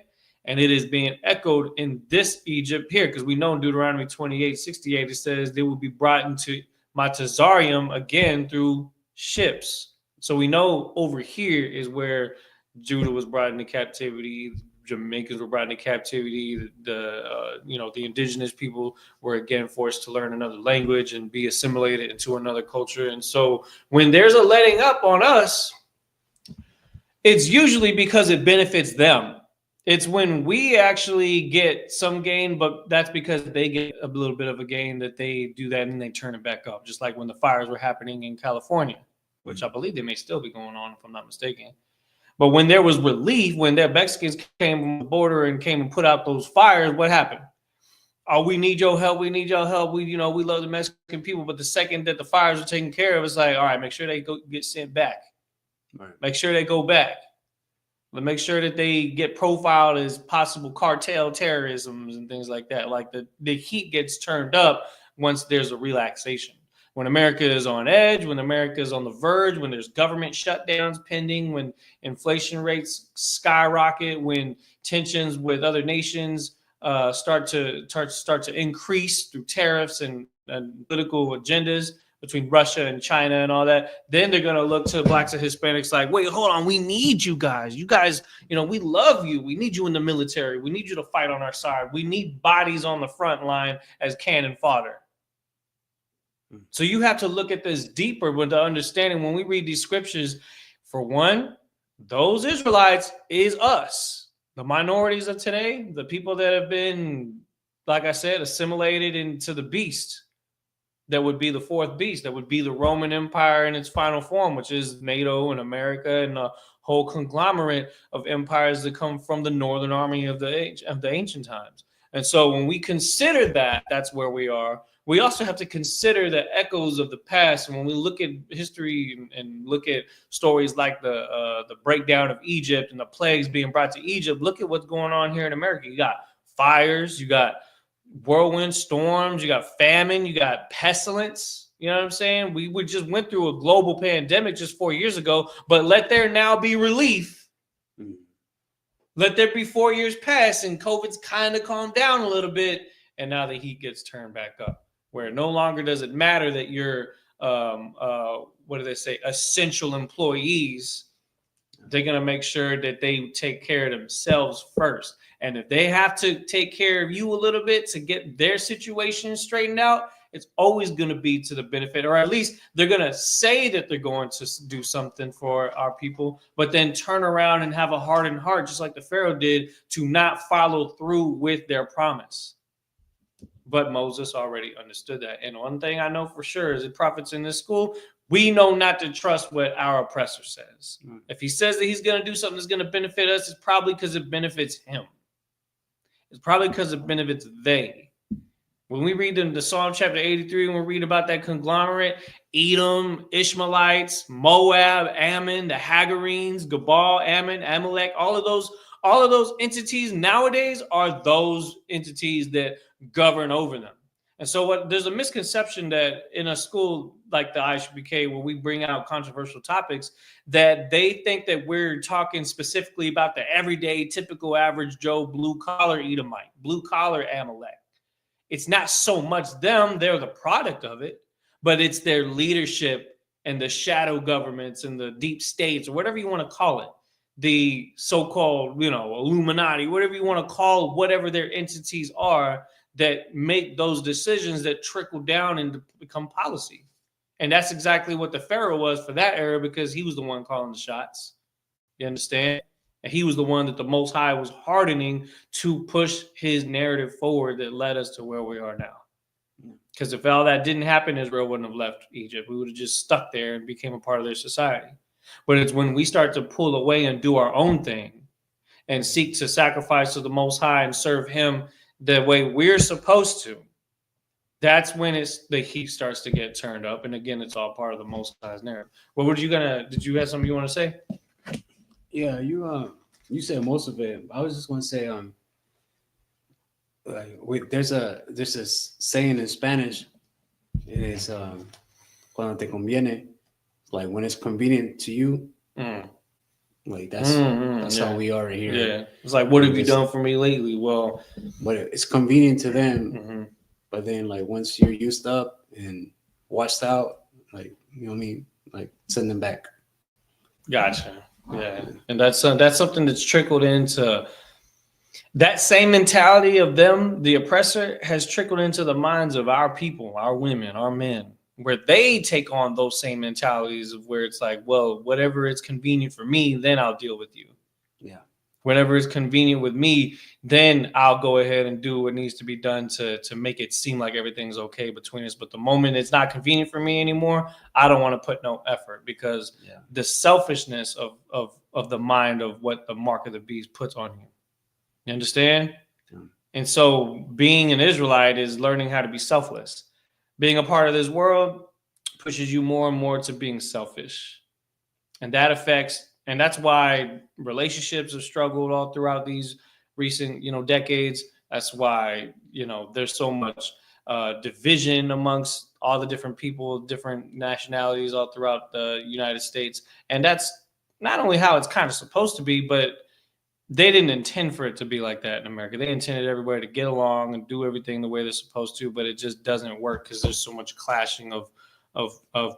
And it is being echoed in this Egypt here, because we know in Deuteronomy 28:68, it says they will be brought into Matazarium again through ships. So we know over here is where Judah was brought into captivity. Jamaicans were brought into captivity. The indigenous people were again forced to learn another language and be assimilated into another culture. And so when there's a letting up on us, it's usually because it benefits them. It's when we actually get some gain, but that's because they get a little bit of a gain that they do that and they turn it back up. Just like when the fires were happening in California, which I believe they may still be going on, if I'm not mistaken. But when there was relief, when their Mexicans came from the border and came and put out those fires, what happened? Oh, we need your help. We need your help. We love the Mexican people. But the second that the fires are taken care of, it's like, all right, make sure they go get sent back. Right. Make sure they go back. Make sure that they get profiled as possible cartel terrorisms and things like that. Like the heat gets turned up once there's a relaxation. When America is on edge, when America is on the verge, when there's government shutdowns pending, when inflation rates skyrocket, when tensions with other nations start to increase through tariffs and political agendas between Russia and China and all that, then they're going to look to blacks and Hispanics like, wait, hold on, we need you guys. You guys, we love you. We need you in the military. We need you to fight on our side. We need bodies on the front line as cannon fodder. So you have to look at this deeper with the understanding when we read these scriptures. For one, those Israelites is us, the minorities of today, the people that have been, like I said, assimilated into the beast. That would be the fourth beast. That would be the Roman Empire in its final form, which is NATO and America and a whole conglomerate of empires that come from the northern army of the ancient times. And so when we consider that, that's where we are. We also have to consider the echoes of the past. And when we look at history and look at stories like the breakdown of Egypt and the plagues being brought to Egypt, look at what's going on here in America. You got fires, you got whirlwind storms, you got famine, you got pestilence. You know what I'm saying? We just went through a global pandemic just 4 years ago, but let there now be relief. Let there be 4 years pass and COVID's kind of calmed down a little bit, and now the heat gets turned back up, where no longer does it matter that you're what do they say, essential employees. They're going to make sure that they take care of themselves first. And if they have to take care of you a little bit to get their situation straightened out, it's always going to be to the benefit, or at least they're going to say that they're going to do something for our people, but then turn around and have a hardened heart, just like the Pharaoh did, to not follow through with their promise. But Moses already understood that. And one thing I know for sure is that prophets in this school, we know not to trust what our oppressor says. If he says that he's going to do something that's going to benefit us, it's probably because it benefits him. It's probably because it benefits they. When we read in the Psalm chapter 83, when we read about that conglomerate, Edom, Ishmaelites, Moab, Ammon, the Hagarenes, Gebal, Ammon, Amalek, all of those entities nowadays are those entities that govern over them. And so there's a misconception that in a school like the Isupk, where we bring out controversial topics, that they think that we're talking specifically about the everyday, typical, average Joe, blue-collar Edomite, blue-collar Amalek. It's not so much them, they're the product of it, but it's their leadership and the shadow governments and the deep states, or whatever you want to call it, the so-called, Illuminati, whatever you want to call whatever their entities are, that make those decisions that trickle down and become policy. And that's exactly what the Pharaoh was for that era, because he was the one calling the shots. You understand? And he was the one that the Most High was hardening to push his narrative forward that led us to where we are now. Because if all that didn't happen, Israel wouldn't have left Egypt. We would have just stuck there and became a part of their society. But it's when we start to pull away and do our own thing and seek to sacrifice to the Most High and serve him the way we're supposed to, that's when the heat starts to get turned up. And again, it's all part of the Most High's narrative. Did you have something you want to say? Yeah, you said most of it. I was just going to say, there's a saying in Spanish. It is cuando te conviene, like when it's convenient to you, Like that's how we are here. Yeah, it's like, what have you done for me lately? Well, but it's convenient to them. mm-hmm. But then, like, once you're used up and washed out, like, you know what I mean, like, send them back. Gotcha. Yeah, and that's something that's trickled into that same mentality of them. The oppressor has trickled into the minds of our people, our women, our men, where they take on those same mentalities of where it's like, well, whatever is convenient for me, then I'll deal with you. Yeah. Whenever it's convenient with me, then I'll go ahead and do what needs to be done to make it seem like everything's okay between us. But the moment it's not convenient for me anymore, I don't want to put no effort, because the selfishness of the mind of what the mark of the beast puts on you. You understand? Yeah. And so being an Israelite is learning how to be selfless. Being a part of this world pushes you more and more to being selfish. And that affects, and that's why relationships have struggled all throughout these recent, decades. That's why, there's so much division amongst all the different people, different nationalities all throughout the United States. And that's not only how it's kind of supposed to be, but they didn't intend for it to be like that in America. They intended everybody to get along and do everything the way they're supposed to, but it just doesn't work because there's so much clashing of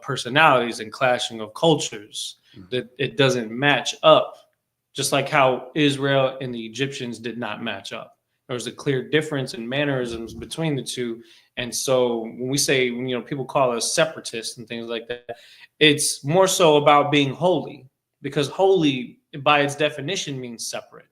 personalities and clashing of cultures that it doesn't match up. Just like how Israel and the Egyptians did not match up. There was a clear difference in mannerisms between the two. And so when we say, people call us separatists and things like that, it's more so about being holy, because holy by its definition means separate.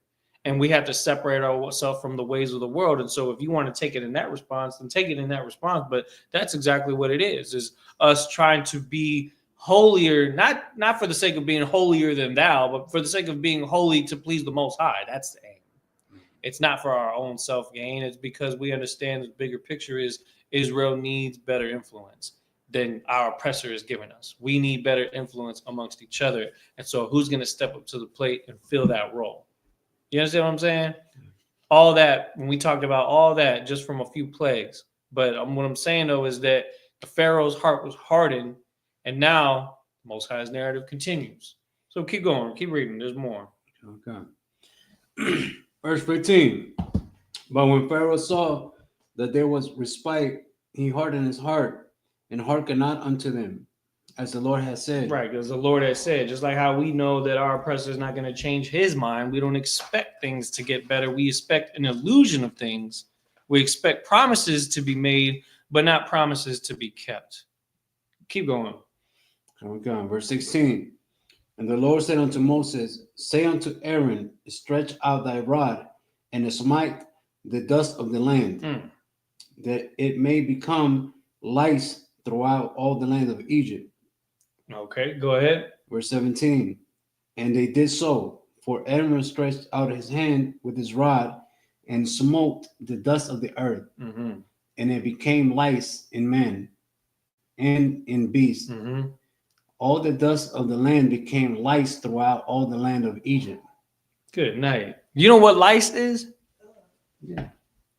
And we have to separate ourselves from the ways of the world. And so if you want to take it in that response, then take it in that response. But that's exactly what it is us trying to be holier, not for the sake of being holier than thou, but for the sake of being holy to please the Most High. That's the aim. It's not for our own self-gain. It's because we understand the bigger picture is Israel needs better influence than our oppressor is giving us. We need better influence amongst each other. And so who's going to step up to the plate and fill that role? You understand what I'm saying? All that, when we talked about all that just from a few plagues. But what I'm saying, though, is that the Pharaoh's heart was hardened, and now the Most High's narrative continues. So keep going. Keep reading. There's more. Okay. Verse 15. But when Pharaoh saw that there was respite, he hardened his heart and hearkened not unto them, as the Lord has said. Right, because the Lord has said, just like how we know that our oppressor is not going to change his mind, we don't expect things to get better. We expect an illusion of things. We expect promises to be made, but not promises to be kept. Keep going. Okay, verse 16. And the Lord said unto Moses, say unto Aaron, stretch out thy rod, and smite the dust of the land, that it may become lice throughout all the land of Egypt. Okay, go ahead. Verse 17. And they did so, for Aaron stretched out his hand with his rod and smote the dust of the earth, and it became lice in man and in beast. All the dust of the land became lice throughout all the land of Egypt. Good night. You know what lice is? Yeah.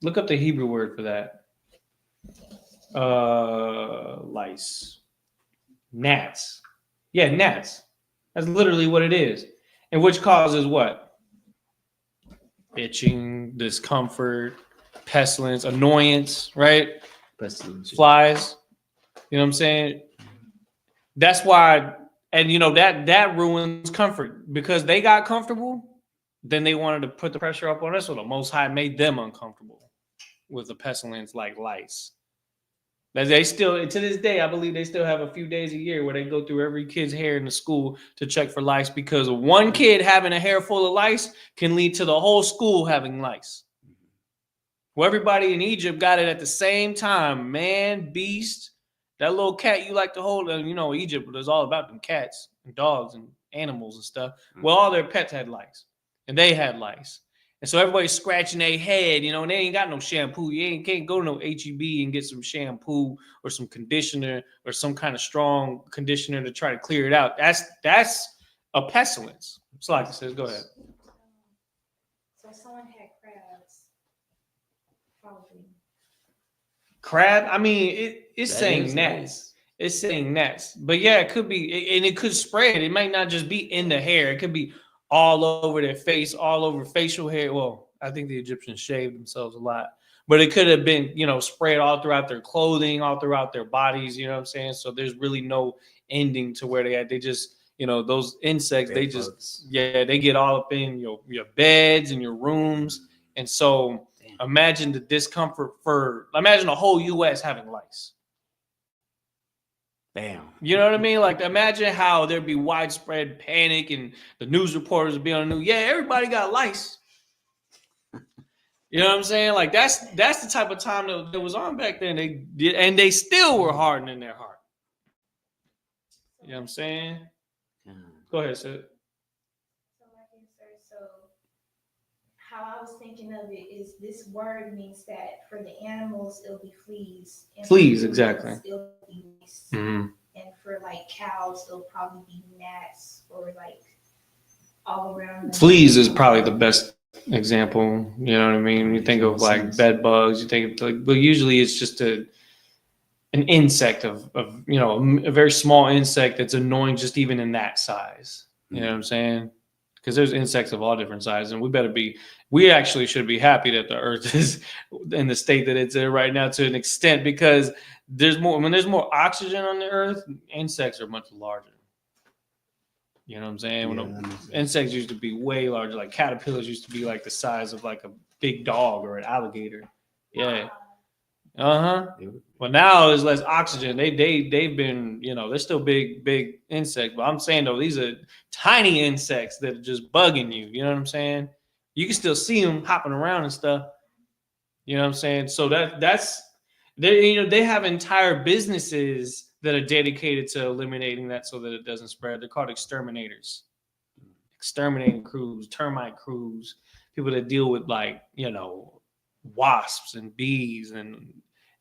Look up the Hebrew word for that. Lice. Gnats. Yeah, gnats. That's literally what it is. And which causes what? Itching, discomfort, pestilence, annoyance, right? Pestilence. Flies. You know what I'm saying? That's why, and that ruins comfort, because they got comfortable, then they wanted to put the pressure up on us, so the Most High made them uncomfortable with the pestilence like lice. They still, to this day, I believe they still have a few days a year where they go through every kid's hair in the school to check for lice, because one kid having a hair full of lice can lead to the whole school having lice. Well, everybody in Egypt got it at the same time. Man, beast, that little cat you like to hold. Egypt was all about them cats and dogs and animals and stuff. Well, all their pets had lice, and they had lice. And so everybody's scratching their head, and they ain't got no shampoo. Can't go to no HEB and get some shampoo or some conditioner or some kind of strong conditioner to try to clear it out. That's a pestilence. So like it says, go ahead. So someone had crabs. Probably. Crab? I mean, it's saying gnats. Nice. It's saying gnats. But yeah, it could be, and it could spread. It might not just be in the hair. It could be all over their face, all over facial hair. Well, I think the Egyptians shaved themselves a lot, but it could have been, spread all throughout their clothing, all throughout their bodies. You know what I'm saying? So there's really no ending to where they just, those insects, Bed bugs. they get all up in your beds and your rooms. And so imagine the discomfort imagine the whole U.S. having lice. Bam. You know what I mean? Like, imagine how there'd be widespread panic and the news reporters would be on the news. Yeah, everybody got lice. You know what I'm saying? Like, that's the type of time that was on back then. They did, and they still were hardening their heart. You know what I'm saying? Go ahead, Sid. So how I was thinking of it is this word means that for the animals it'll be fleas. And Fleas, for exactly. humans, it'll be lice. Mm-hmm. And for like cows, it'll probably be gnats or like all around. Fleas is probably the best example. You know what I mean? When you think of like bed bugs, you think of like, but usually it's just an insect of a very small insect that's annoying just even in that size. You know what I'm saying? Because there's insects of all different sizes, and we actually should be happy that the earth is in the state that it's in right now to an extent, because there's more oxygen on the earth, insects are much larger. You know what I'm saying? When insects used to be way larger, like caterpillars used to be like the size of like a big dog or an alligator. Yeah. Well, now there's less oxygen. They've been, they're still big insects. But I'm saying though, these are tiny insects that are just bugging you. You know what I'm saying? You can still see them hopping around and stuff. You know what I'm saying? So that's they have entire businesses that are dedicated to eliminating that so that it doesn't spread. They're called exterminators, exterminating crews, termite crews, people that deal with wasps and bees and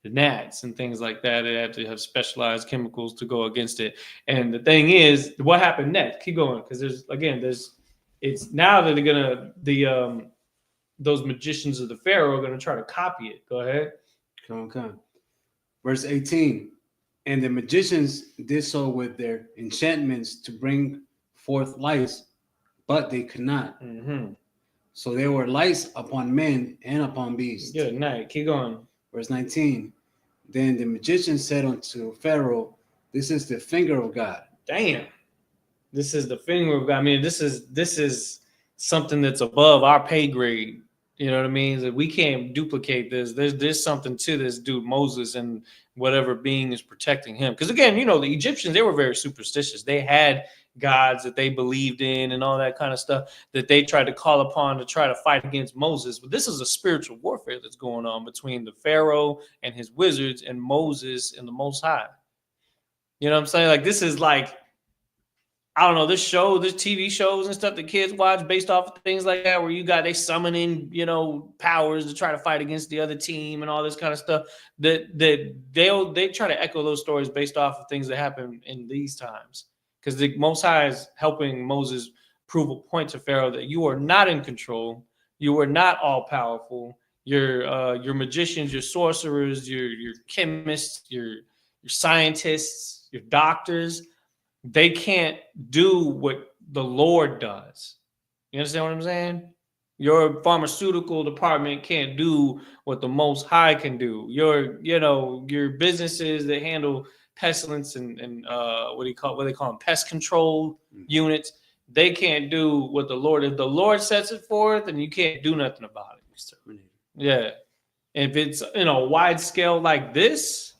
gnats and things like that. They have to have specialized chemicals to go against it. And the thing is, what happened next? Keep going, because it's now that they're gonna those magicians of the Pharaoh are gonna try to copy it. Go ahead. Come on. Verse 18. And the magicians did so with their enchantments to bring forth lice, but they could not. Mm-hmm. So there were lice upon men and upon beasts. Good night. Keep going. Verse 19. Then the magician said unto Pharaoh, this is the finger of God. Damn. This is the finger of God. I mean, this is something that's above our pay grade. You know what I mean? That we can't duplicate this. There's something to this dude Moses and whatever being is protecting him. Because again, the Egyptians, they were very superstitious. They had gods that they believed in and all that kind of stuff that they tried to call upon to try to fight against Moses. But this is a spiritual warfare that's going on between the Pharaoh and his wizards and Moses and the Most High. You know what I'm saying? Like, this is like, I don't know, there's TV shows and stuff that kids watch based off of things like that, where they summon in, powers to try to fight against the other team and all this kind of stuff. That they try to echo those stories based off of things that happen in these times. Because the Most High is helping Moses prove a point to Pharaoh that you are not in control, you are not all powerful. Your magicians, your sorcerers, your chemists, your scientists, your doctors, they can't do what the Lord does. You understand what I'm saying? Your pharmaceutical department can't do what the Most High can do. Your businesses that handle pestilence and what they call them, pest control units, they can't do what the Lord. If the Lord sets it forth, then you can't do nothing about it. Yeah. If it's wide scale like this,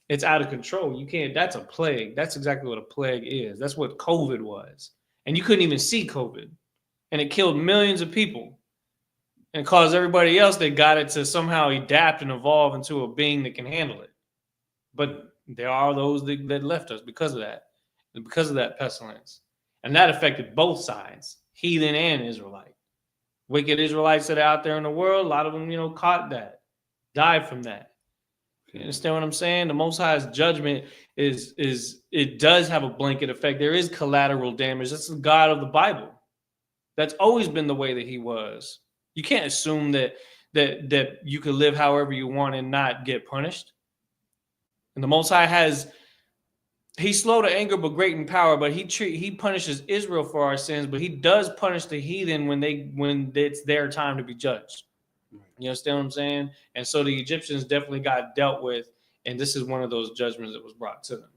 it's out of control. You can't. That's a plague. That's exactly what a plague is. That's what COVID was. And you couldn't even see COVID. And it killed millions of people and caused everybody else that got it to somehow adapt and evolve into a being that can handle it. But there are those that left us because of that pestilence. And that affected both sides, heathen and Israelite. Wicked Israelites that are out there in the world, a lot of them, caught that, died from that. You understand what I'm saying? The Most High's judgment is it does have a blanket effect. There is collateral damage. That's the God of the Bible. That's always been the way that he was. You can't assume that you could live however you want and not get punished. And the Most High has He's slow to anger, but great in power. But he punishes Israel for our sins, but he does punish the heathen when it's their time to be judged. You understand what I'm saying? And so the Egyptians definitely got dealt with, and this is one of those judgments that was brought to them.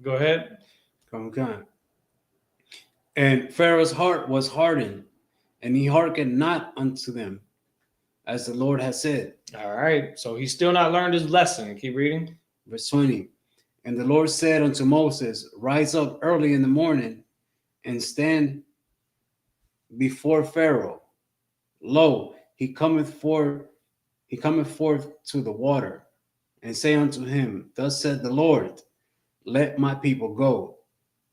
Go ahead. Okay. And Pharaoh's heart was hardened, and he hearkened not unto them, as the Lord has said. All right. So he's still not learned his lesson. Keep reading. Verse 20. And the Lord said unto Moses, Rise up early in the morning, and stand before Pharaoh. Lo, he cometh forth to the water, and say unto him, Thus said the Lord, Let my people go,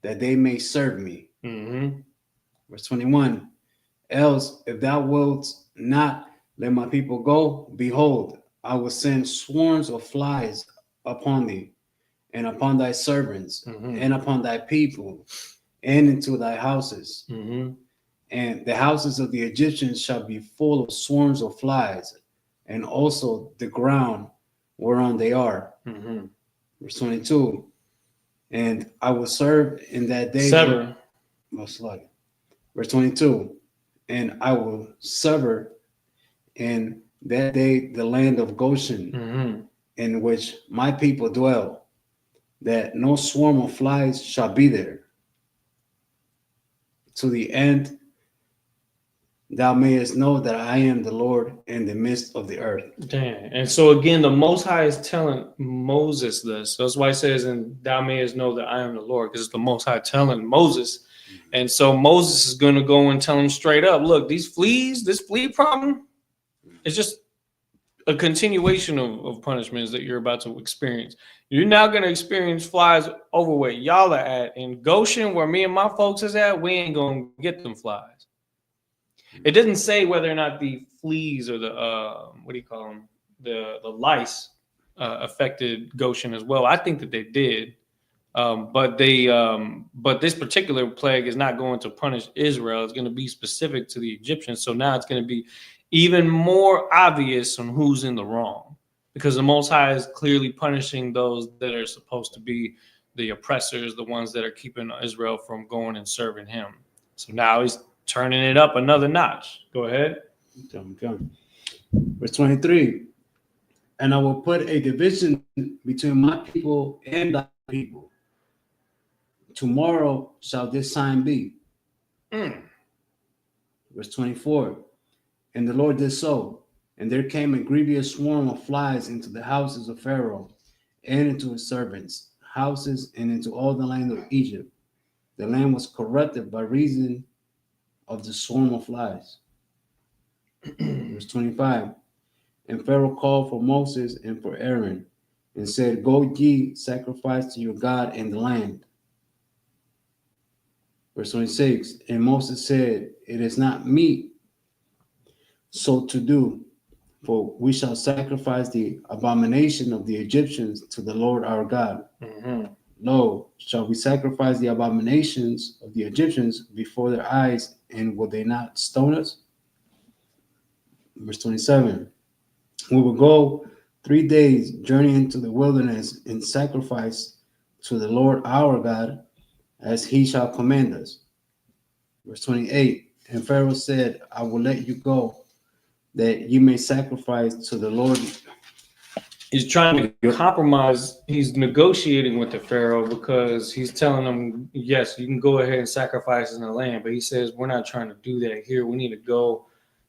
that they may serve me. Mm-hmm. Verse 21. Else, if thou wilt not let my people go, behold, I will send swarms of flies upon thee, and upon thy servants, and upon thy people, and into thy houses. And the houses of the Egyptians shall be full of swarms of flies, and also the ground whereon they are. Verse 22. And I will serve in that day. Verse 22. And I will sever in that day the land of Goshen, in which my people dwell, that no swarm of flies shall be there, to the end thou mayest know that I am the Lord in the midst of the earth. Damn. And so again, the Most High is telling Moses this. That's why it says, and thou mayest know that I am the Lord, because it's the Most High telling Moses. And so Moses is going to go and tell him straight up, look, these fleas, this flea problem, it's just a continuation of punishments that you're about to experience. You're now going to experience flies over where y'all are at. In Goshen, where me and my folks is at, we ain't going to get them flies. It doesn't say whether or not the fleas or the what do you call them, the lice affected Goshen as well. I think that they did, but this particular plague is not going to punish Israel. It's going to be specific to the Egyptians. So now it's going to be even more obvious on who's in the wrong, because the Most High is clearly punishing those that are supposed to be the oppressors, the ones that are keeping Israel from going and serving him. So now he's turning it up another notch. Go ahead. Verse 23. And I will put a division between my people and thy people. Tomorrow shall this sign be. Verse 24. And the Lord did so. And there came a grievous swarm of flies into the houses of Pharaoh, and into his servants' houses, and into all the land of Egypt. The land was corrupted by reason of the swarm of flies. Verse 25. And Pharaoh called for Moses and for Aaron, and said, Go ye, sacrifice to your God in the land. Verse 26. And Moses said, It is not meet so to do, for we shall sacrifice the abomination of the Egyptians to the Lord our God. Lo, shall we sacrifice the abominations of the Egyptians before their eyes, and will they not stone us? Verse 27. We will go 3 days journey into the wilderness and sacrifice to the Lord our God as he shall command us. Verse 28. And Pharaoh said, I will let you go, that you may sacrifice to the Lord. He's trying to compromise. He's negotiating with the Pharaoh, because he's telling them, yes, you can go ahead and sacrifice in the land. But he says, we're not trying to do that here. We need to go.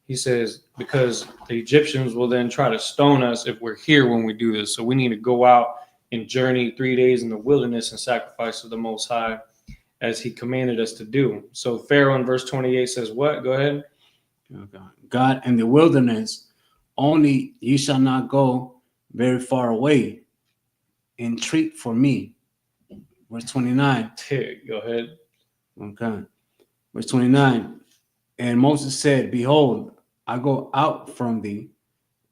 He says, because the Egyptians will then try to stone us if we're here when we do this. So we need to go out and journey 3 days in the wilderness and sacrifice to the Most High as he commanded us to do. So Pharaoh in verse 28 says what? Go ahead. God, in the wilderness, only ye shall not go very far away. Entreat for me. Verse 29. Go ahead. Okay. Verse 29. And Moses said, Behold, I go out from thee,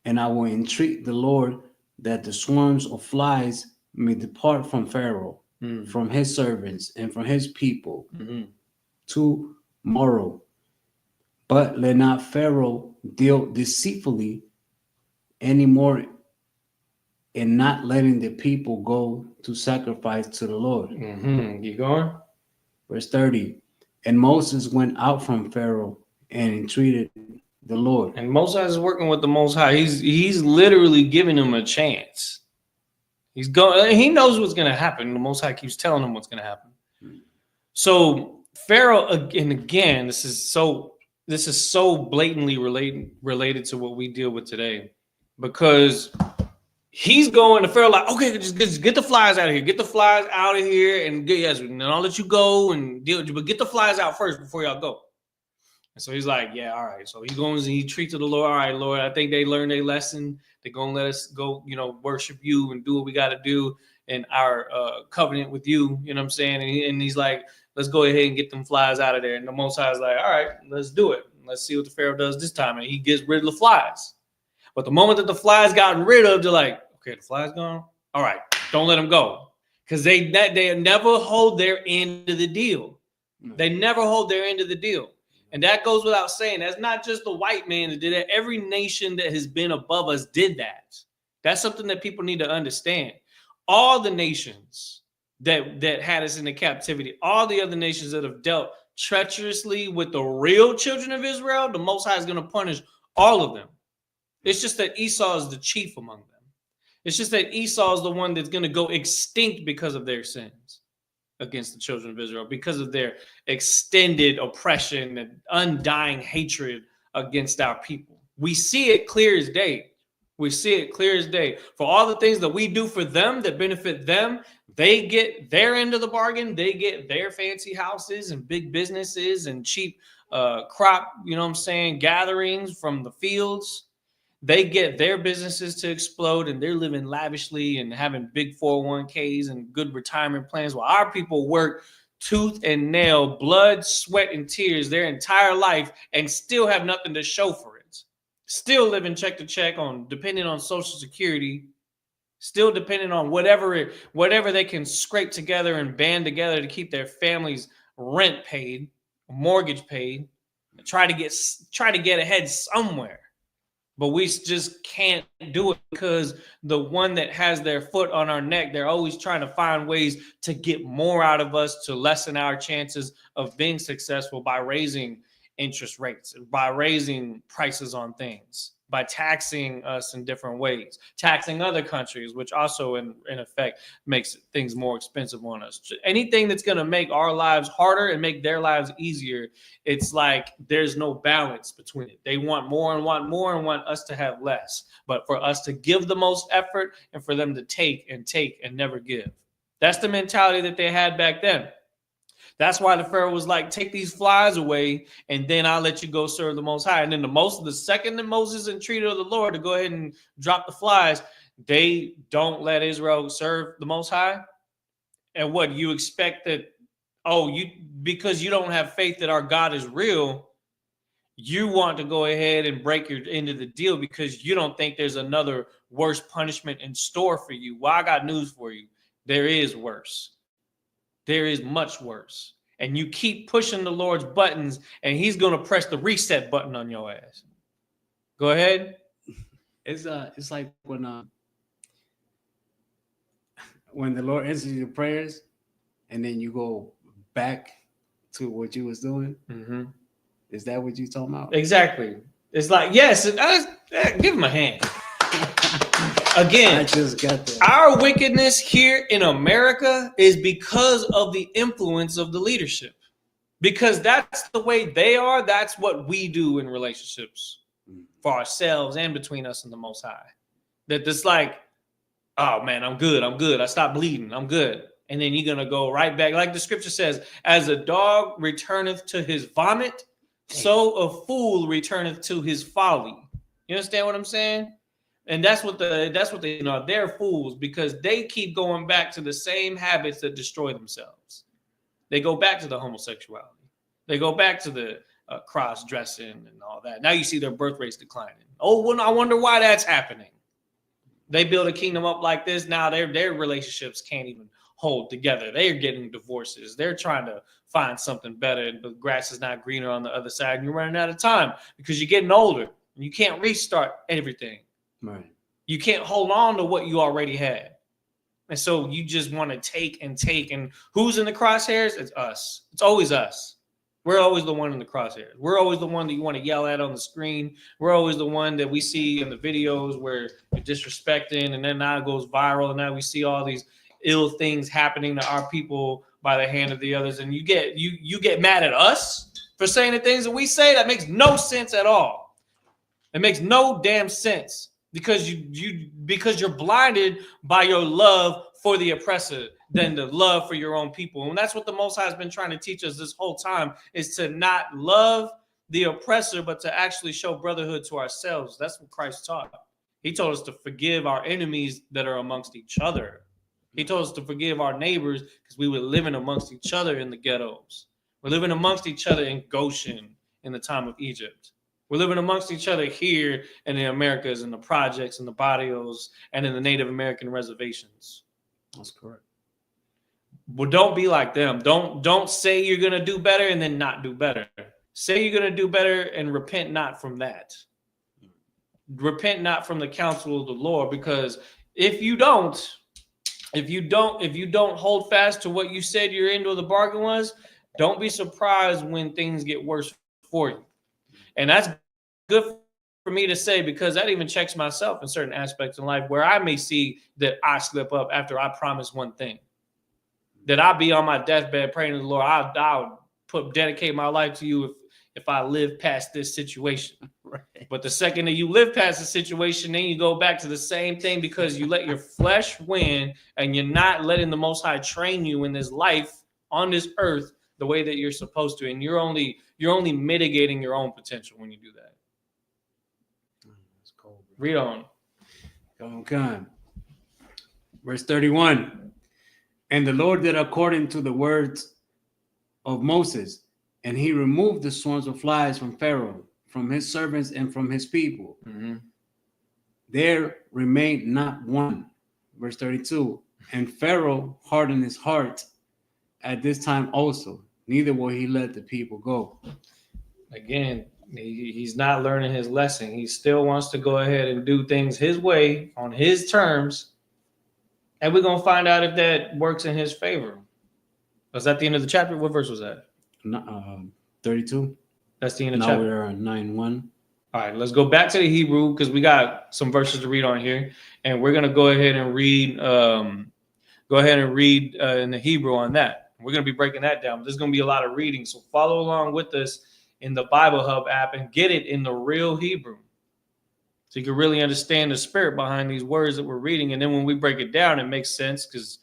and I will entreat the Lord that the swarms of flies may depart from Pharaoh, from his servants, and from his people tomorrow. But let not Pharaoh deal deceitfully any more and not letting the people go to sacrifice to the Lord. You going? Verse 30. And Moses went out from Pharaoh and entreated the Lord. And Moses is working with the Most High. He's literally giving him a chance. He's going. He knows what's going to happen. The Most High keeps telling him what's going to happen. So Pharaoh, and again, this is so blatantly related to what we deal with today, because he's going to Pharaoh like, okay, just get the flies out of here. Get the flies out of here, and I'll let you go and deal. But get the flies out first before y'all go. And so he's like, yeah, all right. So he goes and he treats the Lord. All right, Lord, I think they learned their lesson. They're going to let us go, worship you and do what we got to do in our covenant with you. You know what I'm saying? And he's like, let's go ahead and get them flies out of there. And the Most High is like, all right, let's do it. Let's see what the Pharaoh does this time. And he gets rid of the flies. But the moment that the flies gotten rid of, they're like, okay, the flies gone. All right, don't let them go. Because they never hold their end of the deal. They never hold their end of the deal. And that goes without saying. That's not just the white man that did that. Every nation that has been above us did that. That's something that people need to understand. All the nations that had us into captivity, all the other nations that have dealt treacherously with the real children of Israel, the Most High is going to punish all of them. It's just that Esau is the chief among them. It's just that Esau is the one that's going to go extinct because of their sins against the children of Israel, because of their extended oppression and undying hatred against our people. We see it clear as day. We see it clear as day. For all the things that we do for them that benefit them, they get their end of the bargain. They get their fancy houses and big businesses and cheap crop, gatherings from the fields. They get their businesses to explode, and they're living lavishly and having big 401ks and good retirement plans, while our people work tooth and nail, blood, sweat, and tears their entire life and still have nothing to show for it. Still living check to check, depending on Social Security, still depending on whatever they can scrape together and band together to keep their families' rent paid, mortgage paid, and try to get ahead somewhere. But we just can't do it because the one that has their foot on our neck, they're always trying to find ways to get more out of us, to lessen our chances of being successful by raising interest rates, by raising prices on things, by taxing us in different ways, taxing other countries, which also in effect makes things more expensive on us. Anything that's going to make our lives harder and make their lives easier, it's like there's no balance between it. They want more and want more and want us to have less. But for us to give the most effort and for them to take and never give. That's the mentality that they had back then. That's why the Pharaoh was like, take these flies away, and then I'll let you go serve the Most High. And then the second that Moses entreated of the Lord to go ahead and drop the flies, they don't let Israel serve the Most High. And what, you expect that, because you don't have faith that our God is real, you want to go ahead and break your end of the deal because you don't think there's another worse punishment in store for you. Well, I got news for you. There is worse. There is much worse. And you keep pushing the Lord's buttons, and he's going to press the reset button on your ass. Go ahead. It's like when the Lord answers your prayers, and then you go back to what you was doing. Mm-hmm. Is that what you talking about? Exactly. It's like, yes, give him a hand. Again, I just got that. Our wickedness here in America is because of the influence of the leadership. Because that's the way they are. That's what we do in relationships for ourselves and between us and the Most High. That it's like, oh man, I'm good. I stopped bleeding. I'm good. And then you're going to go right back. Like the scripture says, as a dog returneth to his vomit, so a fool returneth to his folly. You understand what I'm saying? And that's what they're fools because they keep going back to the same habits that destroy themselves. They go back to the homosexuality. They go back to the cross-dressing and all that. Now you see their birth rates declining. Oh, well, I wonder why that's happening. They build a kingdom up like this. Now their relationships can't even hold together. They're getting divorces. They're trying to find something better. The grass is not greener on the other side. And you're running out of time because you're getting older. And you can't restart everything. Right. You can't hold on to what you already had. And so you just want to take and take. And who's in the crosshairs? It's us. It's always us. We're always the one in the crosshairs. We're always the one that you want to yell at on the screen. We're always the one that we see in the videos where you're disrespecting, and then now it goes viral, and now we see all these ill things happening to our people by the hand of the others. And you get mad at us for saying the things that we say. That makes no sense at all. It makes no damn sense. Because you're blinded by your love for the oppressor than the love for your own people. And that's what the Most High has been trying to teach us this whole time, is to not love the oppressor, but to actually show brotherhood to ourselves. That's what Christ taught. He told us to forgive our enemies that are amongst each other. He told us to forgive our neighbors because we were living amongst each other in the ghettos. We're living amongst each other in Goshen in the time of Egypt. We're living amongst each other here in the Americas, in the projects, in the barrios, and in the Native American reservations. That's correct. Well, don't be like them. Don't say you're going to do better and then not do better. Say you're going to do better and repent not from that. Repent not from the counsel of the Lord, because if you don't hold fast to what you said your end of the bargain was, don't be surprised when things get worse for you. And that's good for me to say, because that even checks myself in certain aspects in life where I may see that I slip up after I promise one thing. That I'll be on my deathbed praying to the Lord, I'll dedicate my life to you if I live past this situation. Right. But the second that you live past the situation, then you go back to the same thing because you let your flesh win and you're not letting the Most High train you in this life on this earth the way that you're supposed to. And you're only mitigating your own potential when you do that. It's cold. Read on. Okay. Verse 31. And the Lord did according to the words of Moses, and he removed the swarms of flies from Pharaoh, from his servants, and from his people. Mm-hmm. There remained not one. Verse 32. And Pharaoh hardened his heart at this time also, neither will he let the people go. Again, he's not learning his lesson. He still wants to go ahead and do things his way, on his terms. And we're going to find out if that works in his favor. Was that the end of the chapter? What verse was that? 32. That's the end of the Now chapter. we're on 9:1. All right, let's go back to the Hebrew because we got some verses to read on here. And we're going to go ahead and read in the Hebrew on that. We're going to be breaking that down. There's going to be a lot of reading. So follow along with us in the Bible Hub app and get it in the real Hebrew. So you can really understand the spirit behind these words that we're reading. And then when we break it down, it makes sense because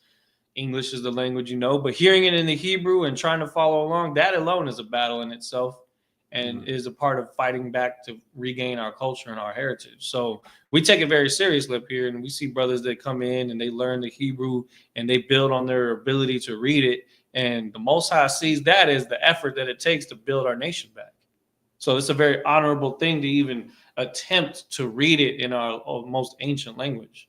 English is the language you know. But hearing it in the Hebrew and trying to follow along, that alone is a battle in itself and is a part of fighting back to regain our culture and our heritage. So we take it very seriously up here. And we see brothers that come in and they learn the Hebrew and they build on their ability to read it. And the Most High sees that as the effort that it takes to build our nation back. So it's a very honorable thing to even attempt to read it in our most ancient language.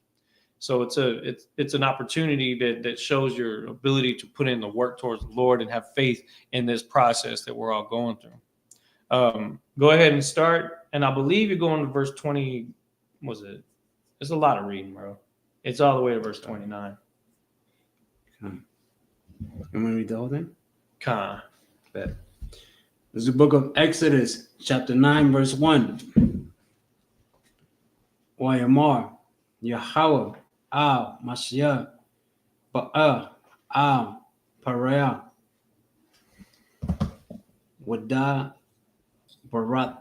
So it's an opportunity that shows your ability to put in the work towards the Lord and have faith in this process that we're all going through. Go ahead and start. And I believe you're going to verse 20. Was it? It's a lot of reading, bro. It's all the way to verse 29. You want me to read the whole thing? Con. Bet. This is the book of Exodus, chapter 9, verse 1. Wayamar, Yahweh, Al, Mashiach, Ba'a, Al, Parah, Wada, Barat,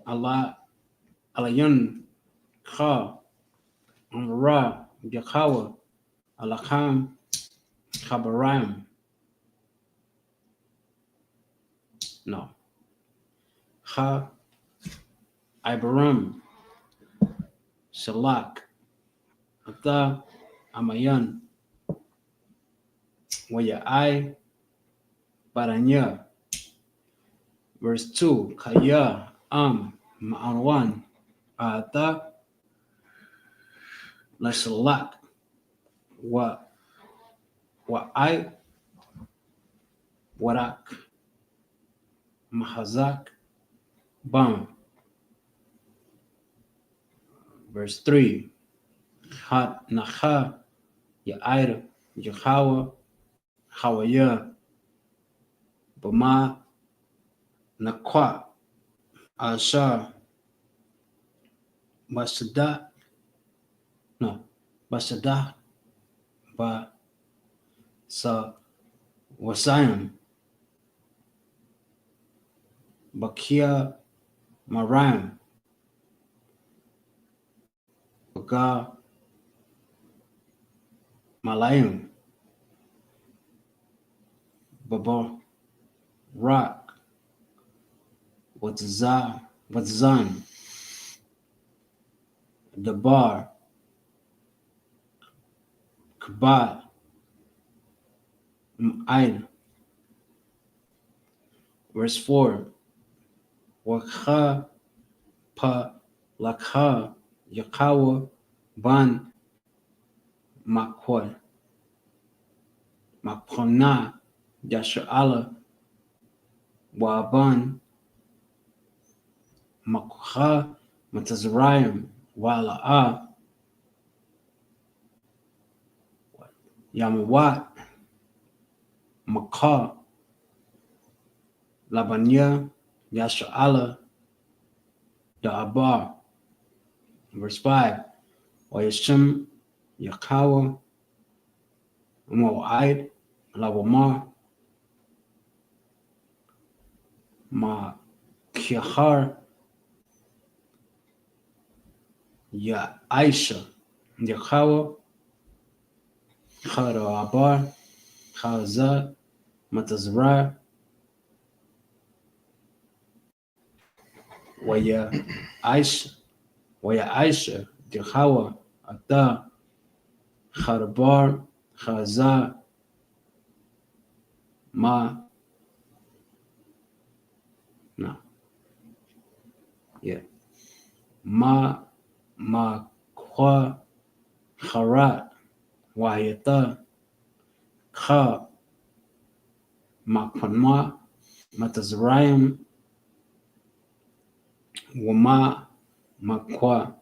Allah, Alayun, Kha, Amra, Yahweh, Alakam, Chabaram. No. Ha, Ibaram, Shalak, Ata, Amayan, Wayai, Baranya. Verse 2, Kaya, Ma'anwan, Ata, Lashalak, Wa'ai, Warak, Mahazak, Bam. Verse 3. Ha nacha ya'ir Yahweh Hawaya Bama Nakwa Asha Basada no Basada Ba Sa Wasayam Bakia Maram Baga Malayam Baba Rock Watzan Dabar Kabat M'ain. Verse 4. Wakha pa lakha yakawa ban makwad makpona yasha'ala waban makha matazrayim wala'a yamawat makha labanya yasha'ala da'abar. Verse 5. Wayashim yakawa Mo'aid Lawamar Ma Kihar Ya Aisha Yakawa Khara Abar Khaza Matazra Waya Aisha Yakawa Ata Kharabar Khaza Ma no yeah Ma Kwa Kharat Wayata Kha Makpanma Matazrayim Wama Makwa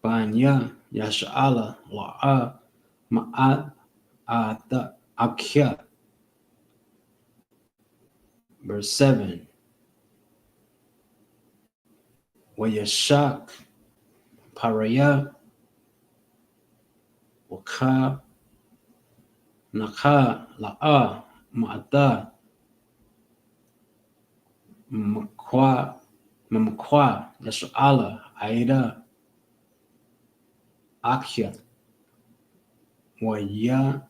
Banya Yasha'ala La'a Ma'at Ata Akhya. Verse 7. Wayashak Paraya Waka Naka La'a Ma'ata Makwa Yasha'ala Aida Akhya Waya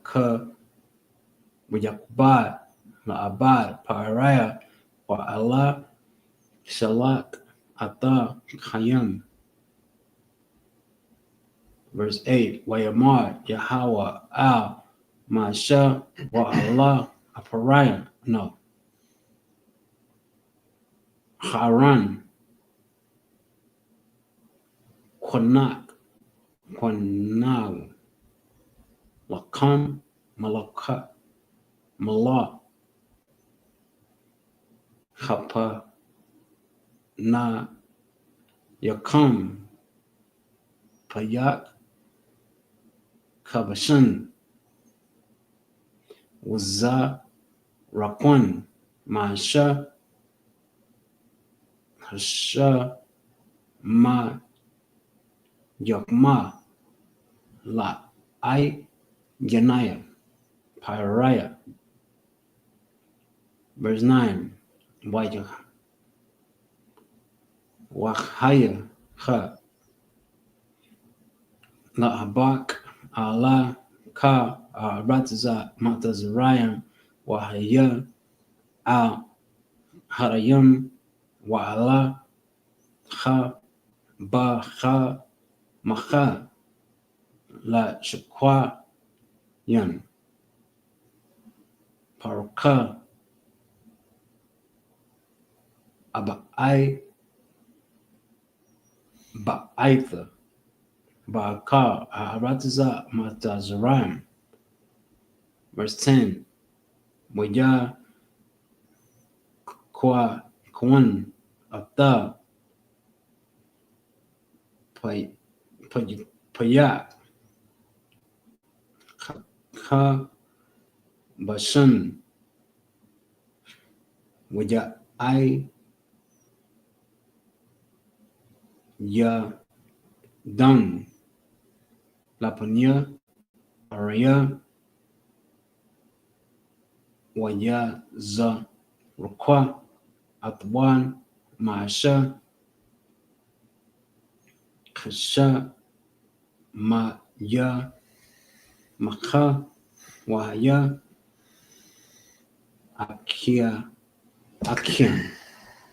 Ka Wayakbad La'abad Paraya Wa Allah Shalak Ata Khayam. Verse 8. Wayamar Yahweh Al Masha Wa Allah Aparaya no Haran Kwanak Kwanaw Lakam Malaka Mala Hapa Na Yakam Payak Kabashan Waza Rakwan Masha Hasha Ma Yakma La I Yanaya Pyraya. Verse 9. Wahaya Ha La'abak Allah Ka Ratza Matazrayam Wahaya Al Harayam Wa'ala Ha Ba Ha Maha La Shakwa Yan Parka Aba'ai Ba'aitha Ba'aka Aratza Matazram. Verse 10. Waya Kwa Kwan Ata Payak Ka Bashan Waja I Ya Dan Lapanya Araya Waya Za Rukwa Atwan Maasha Kasha Ma Ya Makha Wahaya Akia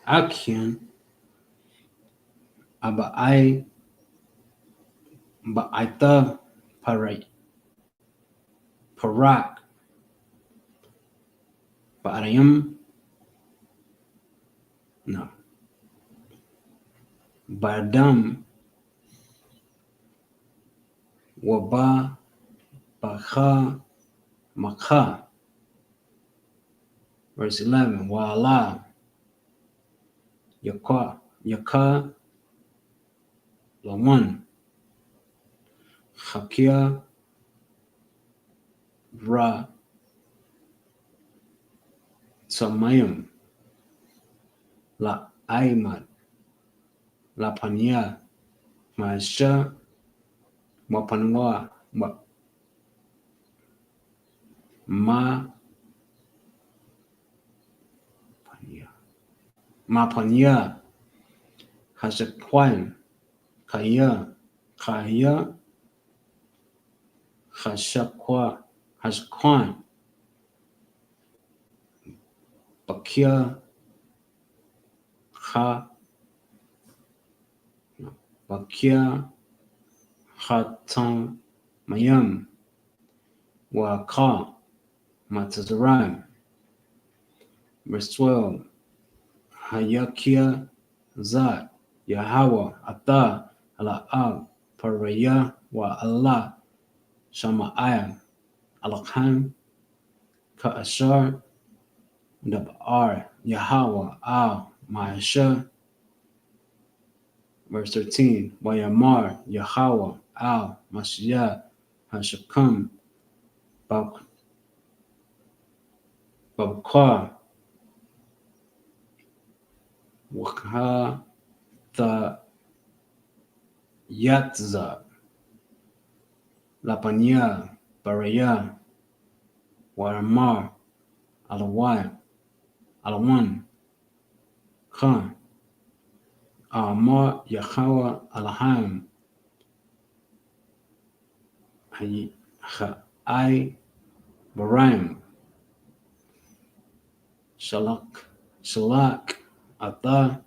Akian Abai Ba'aita Parak Ba'arayam no Badam Waba Bakha Makha. Verse 11 Wa'ala Yaka Lawan Hakia Ra Samayam La Aimat La Panya Masha Mapanwa Ma Mapanya Hasakwan Kaya Hashakwan Bakia Ha Bakia Hatan Mayam Waka Matazaran. Verse 12 Hayakia Zat Yahweh Ata Ala'ab Paraya Wa Allah Shama'aya Alakhan Ka'ashar Dab'ar Yahweh Al Ma'asha. Verse 13 Wayamar Yahweh Al Mashiach Hashakam Babkar Wakha Ta Yatza Lapanya Baraya Waramar Alawan Khan Amar Yahawa Alham Ai Baram Shalak Ata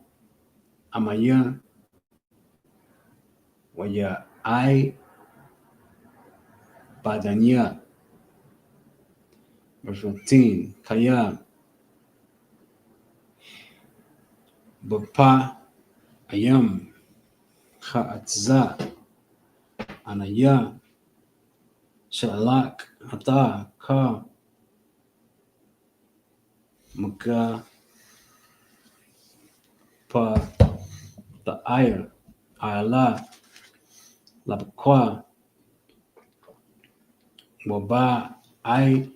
Amaya Waya Ai Badanya. Verse 15 Kaya Bapa Ayam Ka'atza Anaya Shalak Ata Ka Maka Pa the Ayah Ayala Labqua Waba I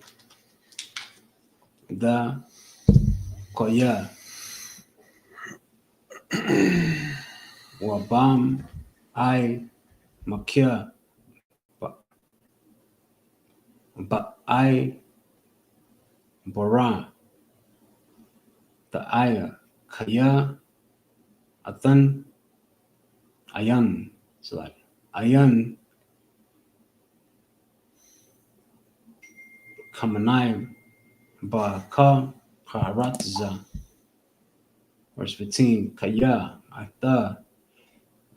Da Koya Wabam I Makia Ba I Boran the Ayah Kaya Athan Ayan. So like Ayan Kamanayim Ba Ka Haratza. Verse 15 Kaya Ata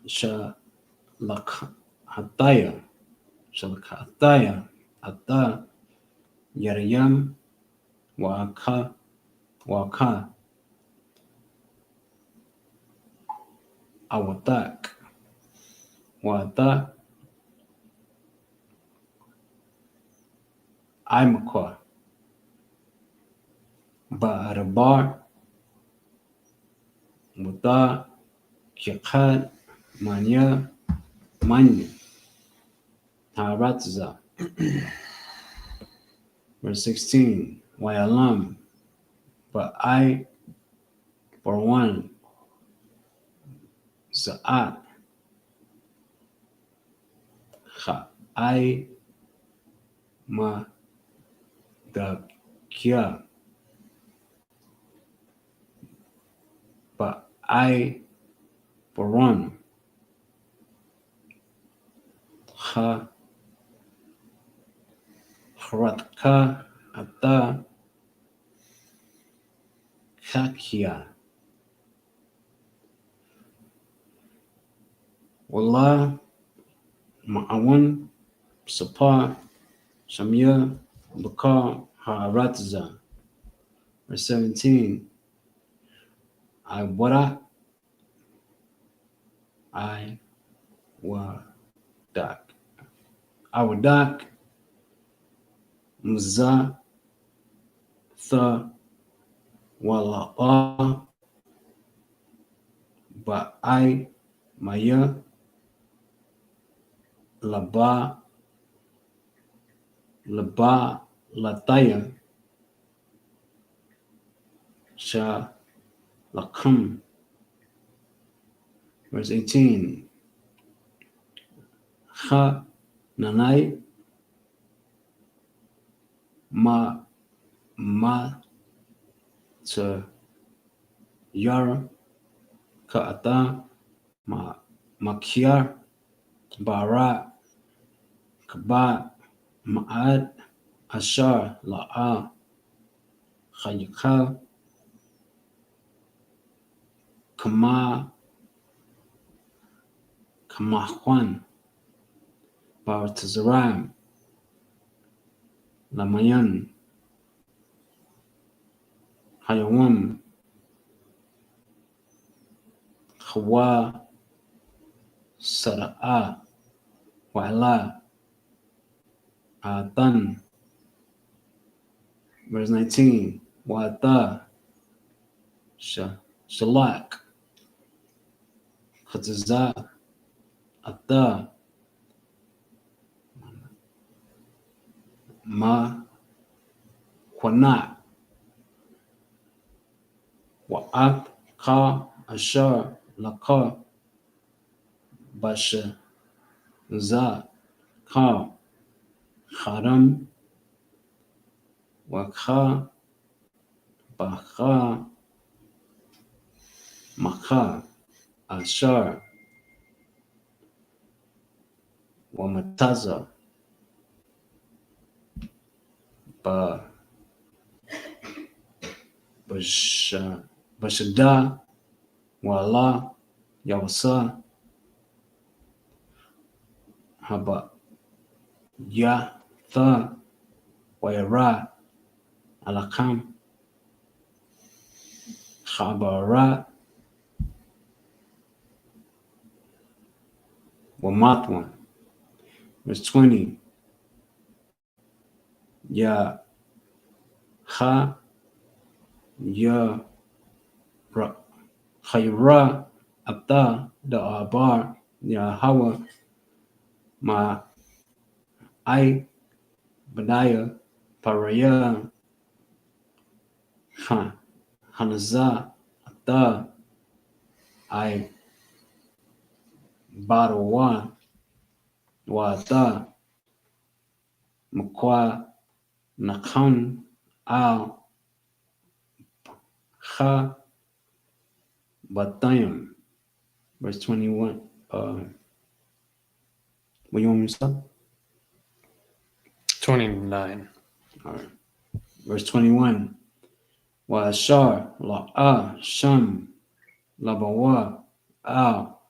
Shalakhataya Ata Yaryam Waka Awatak Wata Imakwa Ba'arabar muta, kikat, manya, manya, haratza. Verse 16, wayalam, but I, for one, za'at, ha, I, ma, the kia, but I, for one, ha, haratka, ata, kakia. Wallah, ma'awan, sapa, shamya, bakar, haratza. Verse 17, I wara, I wadak. I wadak, mza, tha, wala, ba, I, maya, laba, lataya, sha, lakam. Verse 18, ha, nanai, ma, ta, yara, ka'ata, makyar, bara, kaba, ma'ad, ashar, la'a, khayika, kamahwan, bartazaram, lamayan, hayawam, khawa, sara'a, wa'ala, atan. Verse 19, wa'ata, shalak, khataza, ata, ma, kwana, wa'at, ka, ashar, laka, basha, za, ka, haram, wakha, bakha, makha, ashar, wamataza, ba, bashada, wala, yawasa, haba, ya, tha, wayara, alakam, khabara, wamatwan. Verse 20, ya, ha, ya, ra, khayra, ata, the abar, ya, hawa, ma, I, Benaya, Paraya, Hanaza, Ata, I, Barawa, Wata, Makwa, Nakan, Al, Ha, Batayam. Verse 21. What you want me to stop? 29. All right. Verse 21. Wa Ashar, La, Sham, Labawa, Al,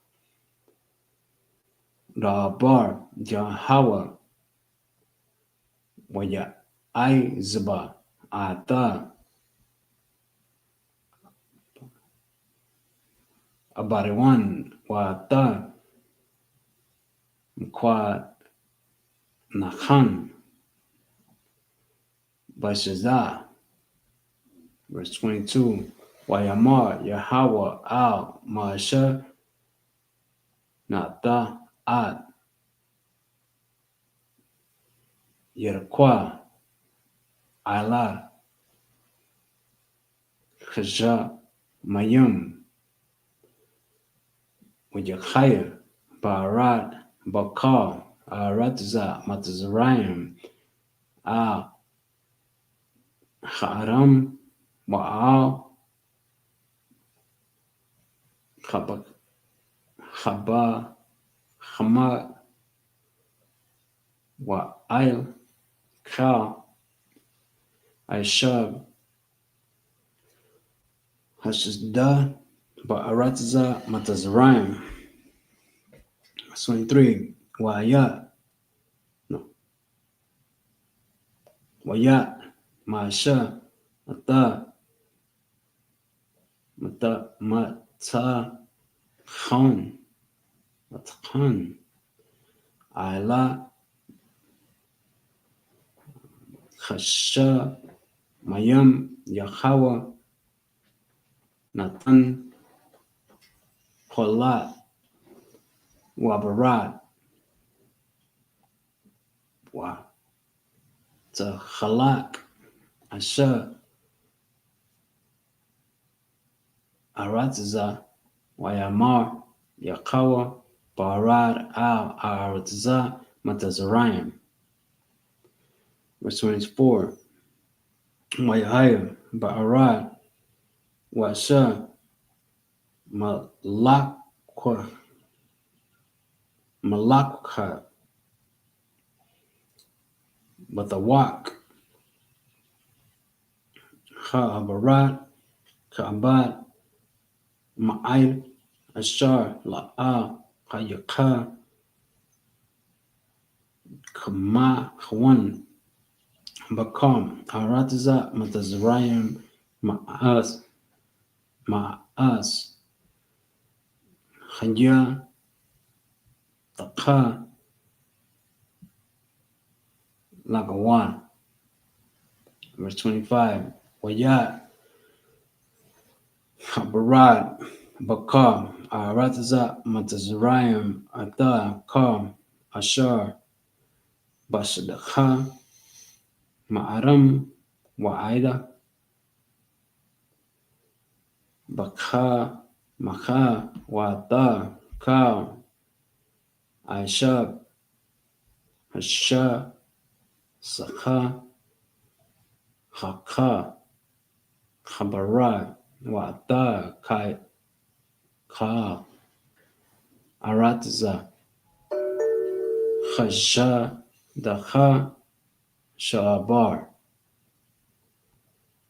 Rabar, Jahawa, Waya, I, Zaba, Ata, Abariwan, Wata, Mkwa, Nakan, Bashaza. Verse 22. Wayamar Yahweh al Masha Nata Ad Yerqua Ala Khaja Mayum Wajakhaya Barat Bakal Aratza Matazarayim Al Haram Wa'al Khaba Khaba Hama Wa'al Ka Aishab Hashda Ba'aratza Matazarayim 23 Wa'ayat no Wa'yat Masha Ata Mata Khan Khan Ala Khasha Mayam Yahawa Natan Kolat Wabarat Wa Khalak Asha Aratza Wayamar Yakawa Barad Al Aratza Matazarayim. Verse 24 Wayahaya Ba'arad Washa Malakwa Malakha Batawak Ha'abarat Ka'abad Ma'il Ashar La'a Hayaka Kama Khwan Bakam Aratza Matazarayim Ma'as Hanya Taqa Lagawan. Verse 25 Wayat Habarad Bakam Aratza Matazarayim Ata Kam Ashar Bashadakha Ma'aram Wa'ida Bakha Makha Wata Ka Aishab Hasha Sakha Haka Khabara Wata Kai Ka Aratza Khasha Dakha Shabar.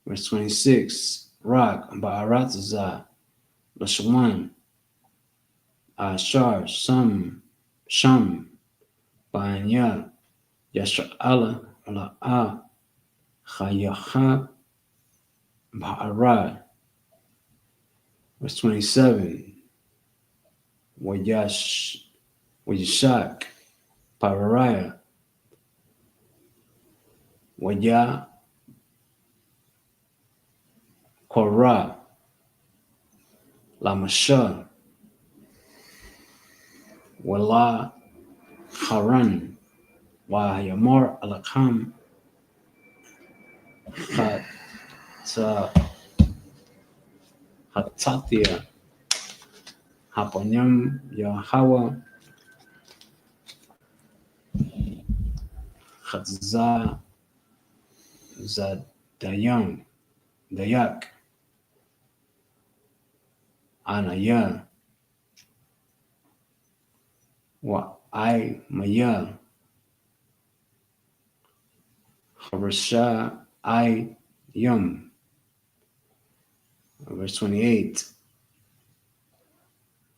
Verse 26 Rak Ba'aratza Lashwan Ashar Sham Banya Yasha'ala La'a Chayacha Ba'arad. Verse 27 Wayashak Parariah Waya Korah Lamasha Wala Haran Wayamor Alakam Hatatia Haponyam Yahawa Hatza Zadayam Dayak Anaya Wa I Maya Harasha I Yum. Verse 28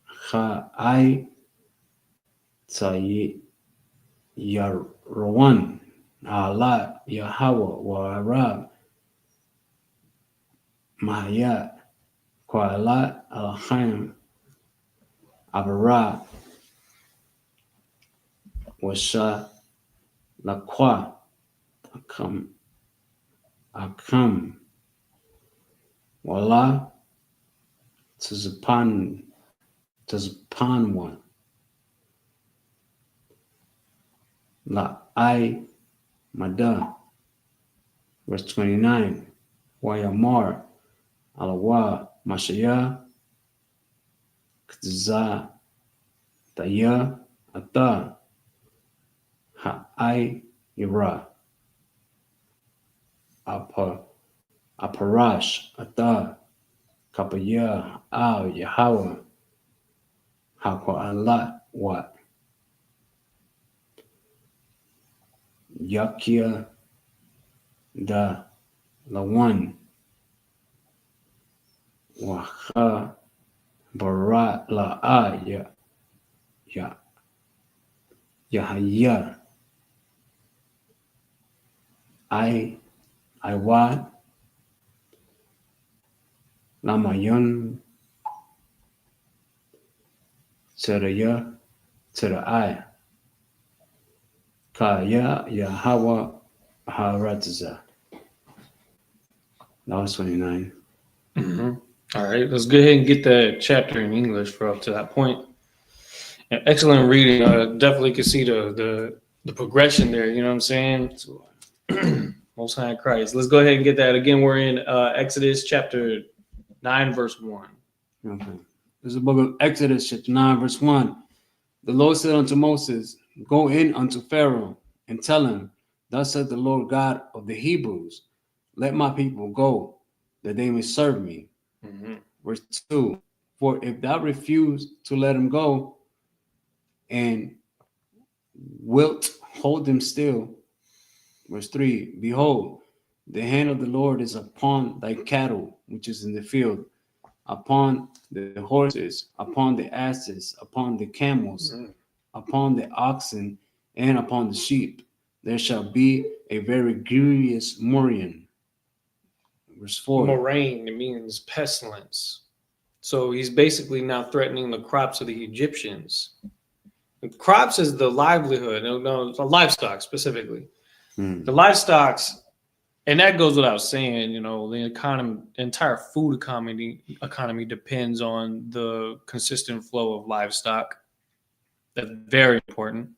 Ha I Tayi Yarwan Allah Yahweh Wa Arab Mahaya Kuala Alhaim Abara Washa Lakwa Akam Wala Tazpanwan. La I Mada. Verse 29. Wayamar Alawa Mashaya Kza Taya Ata Ha I Ira Aparash Ata Kapaya Al Yahweh Hakwa Allah Wat Yakia Da Lawan Waha Barat La Ya Ya Yahya I Lamayon Teraya Terai Kaya Yahweh Haratza. That was 29. All right, let's go ahead and get that chapter in English for up to that point. And excellent reading. Definitely could see the progression there. You know what I'm saying? Most High in Christ. Let's go ahead and get that again. We're in Exodus chapter 9, verse 1. Okay. This is the book of Exodus, chapter 9, verse 1. The Lord said unto Moses, Go in unto Pharaoh and tell him, Thus said the Lord God of the Hebrews, Let my people go, that they may serve me. Verse 2. For if thou refuse to let him go, and wilt hold them still. Verse 3. Behold, the hand of the Lord is upon thy cattle, which is in the field, upon the horses, upon the asses, upon the camels, upon the oxen, and upon the sheep. There shall be a very grievous murrain. Verse 4. Moraine, it means pestilence. So he's basically now threatening the crops of the Egyptians. The crops is the livelihood, no, livestock specifically. The livestock, and that goes without saying, you know, the entire food economy depends on the consistent flow of livestock. That's very important.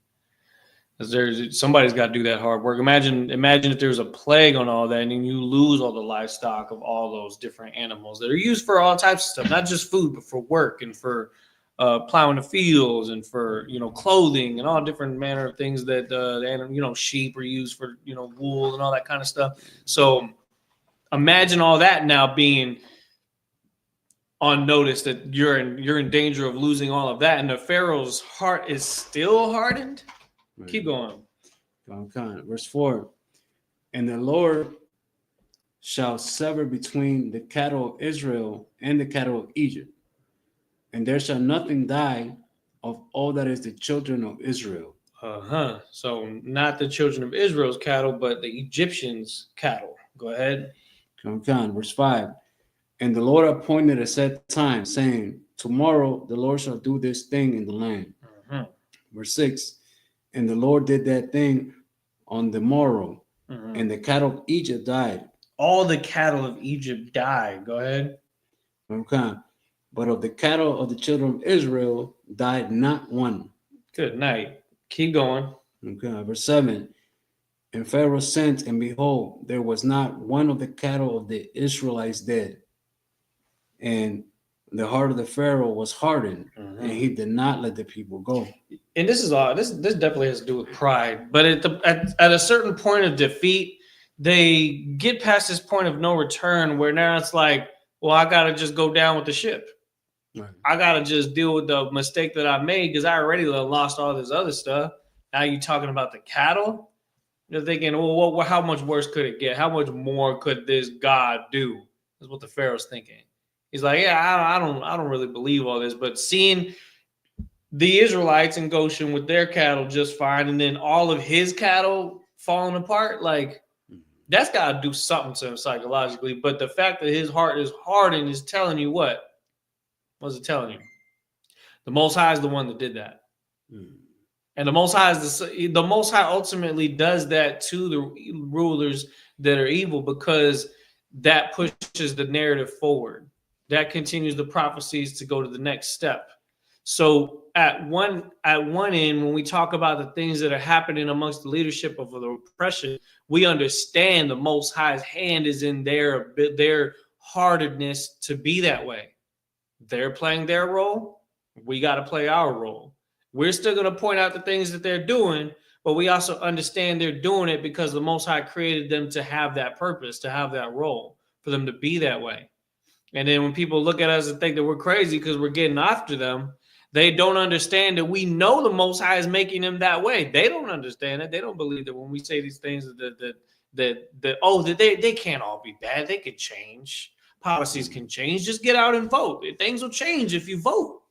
Because somebody's got to do that hard work. Imagine if there's a plague on all that, and then you lose all the livestock of all those different animals that are used for all types of stuff, not just food, but for work and for plowing the fields and for clothing and all different manner of things that sheep are used for wool and all that kind of stuff. So imagine all that now being on notice that you're in danger of losing all of that, and the Pharaoh's heart is still hardened. Right. Keep going. Verse 4. And the Lord shall sever between the cattle of Israel and the cattle of Egypt, and there shall nothing die of all that is the children of Israel. So not the children of Israel's cattle, but the Egyptians' cattle. Go ahead. Verse 5. And the Lord appointed a set time, saying, Tomorrow the Lord shall do this thing in the land. Verse 6. And the Lord did that thing on the morrow, and the cattle of Egypt died. All the cattle of Egypt died. Go ahead. But of the cattle of the children of Israel died not one. Good night. Keep going. Verse 7. And Pharaoh sent, and behold, there was not one of the cattle of the Israelites dead. And the heart of the Pharaoh was hardened, and he did not let the people go. And this is all. This definitely has to do with pride. But at a certain point of defeat, they get past this point of no return, where now it's like, well, I gotta just go down with the ship. Right. I gotta just deal with the mistake that I made because I already lost all this other stuff. Now you're talking about the cattle. You're thinking, well, how much worse could it get? How much more could this God do? That's what the Pharaoh's thinking. He's like, yeah, I don't really believe all this, but seeing the Israelites in Goshen with their cattle just fine, and then all of his cattle falling apart, like that's got to do something to him psychologically. But the fact that his heart is hardened is telling you what? What's it telling you? The Most High is the one that did that, and the Most High ultimately does that to the rulers that are evil because that pushes the narrative forward. that continues the prophecies to go to the next step. So at one end, when we talk about the things that are happening amongst the leadership of the oppression, we understand the Most High's hand is in their heartedness to be that way. They're playing their role. We got to play our role. We're still going to point out the things that they're doing, but we also understand they're doing it because the Most High created them to have that purpose, to have that role, for them to be that way. And then when people look at us and think that we're crazy because we're getting after them, they don't understand that we know the Most High is making them that way. They don't understand it. They don't believe that when we say these things that they can't all be bad. They could change. Policies can change. Just get out and vote. Things will change if you vote.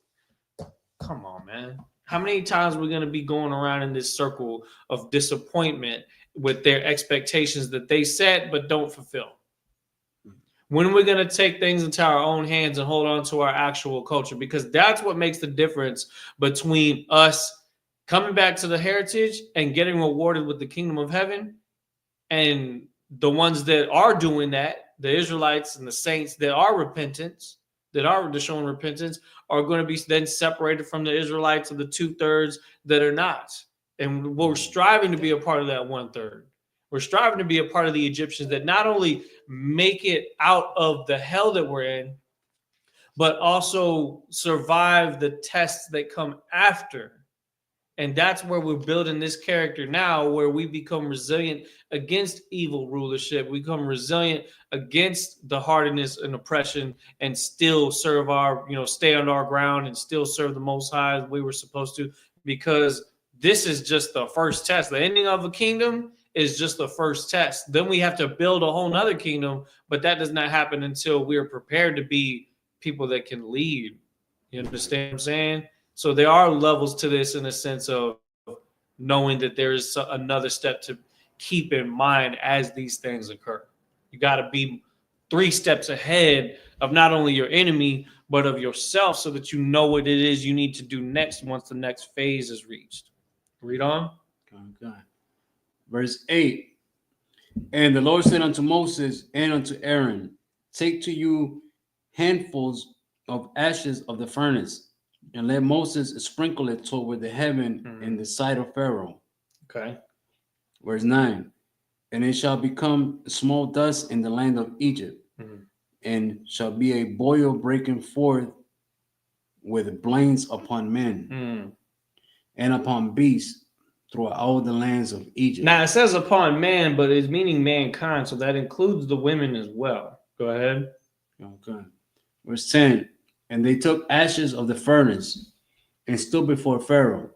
Come on, man. How many times are we going to be going around in this circle of disappointment with their expectations that they set but don't fulfill? When are we going to take things into our own hands and hold on to our actual culture? Because that's what makes the difference between us coming back to the heritage and getting rewarded with the kingdom of heaven, and the ones that are doing that, the Israelites and the saints that are repentance, that are showing repentance, are going to be then separated from the Israelites of the 2/3 that are not. And we're striving to be a part of that 1/3. We're striving to be a part of the Egyptians that not only make it out of the hell that we're in, but also survive the tests that come after. And that's where we're building this character now, where we become resilient against evil rulership. We become resilient against the hardness and oppression, and still serve stay on our ground and still serve the Most High as we were supposed to, because this is just the first test. The ending of a kingdom is just the first test. Then we have to build a whole nother kingdom, but that does not happen until we are prepared to be people that can lead. You understand what I'm saying? So there are levels to this in a sense of knowing that there is another step to keep in mind as these things occur. You got to be 3 steps ahead of not only your enemy, but of yourself, so that you know what it is you need to do next once the next phase is reached. Read on. Okay. Verse 8. And the Lord said unto Moses and unto Aaron, take to you handfuls of ashes of the furnace, and let Moses sprinkle it toward the heaven in the sight of Pharaoh. Okay. Verse 9. And it shall become small dust in the land of Egypt, and shall be a boil breaking forth with blains upon men and upon beasts throughout all the lands of Egypt. Now it says upon man, but it's meaning mankind, so that includes the women as well. Go ahead. Okay. Verse 10. And they took ashes of the furnace and stood before Pharaoh,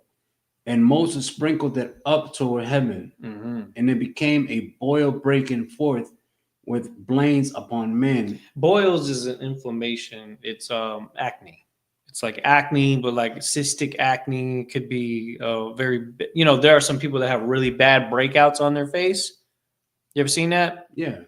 and Moses sprinkled it up toward heaven, and it became a boil breaking forth with blains upon men. Boils is an inflammation. It's acne. It's like acne, but like cystic acne. Could be there are some people that have really bad breakouts on their face. You ever seen that? Yeah.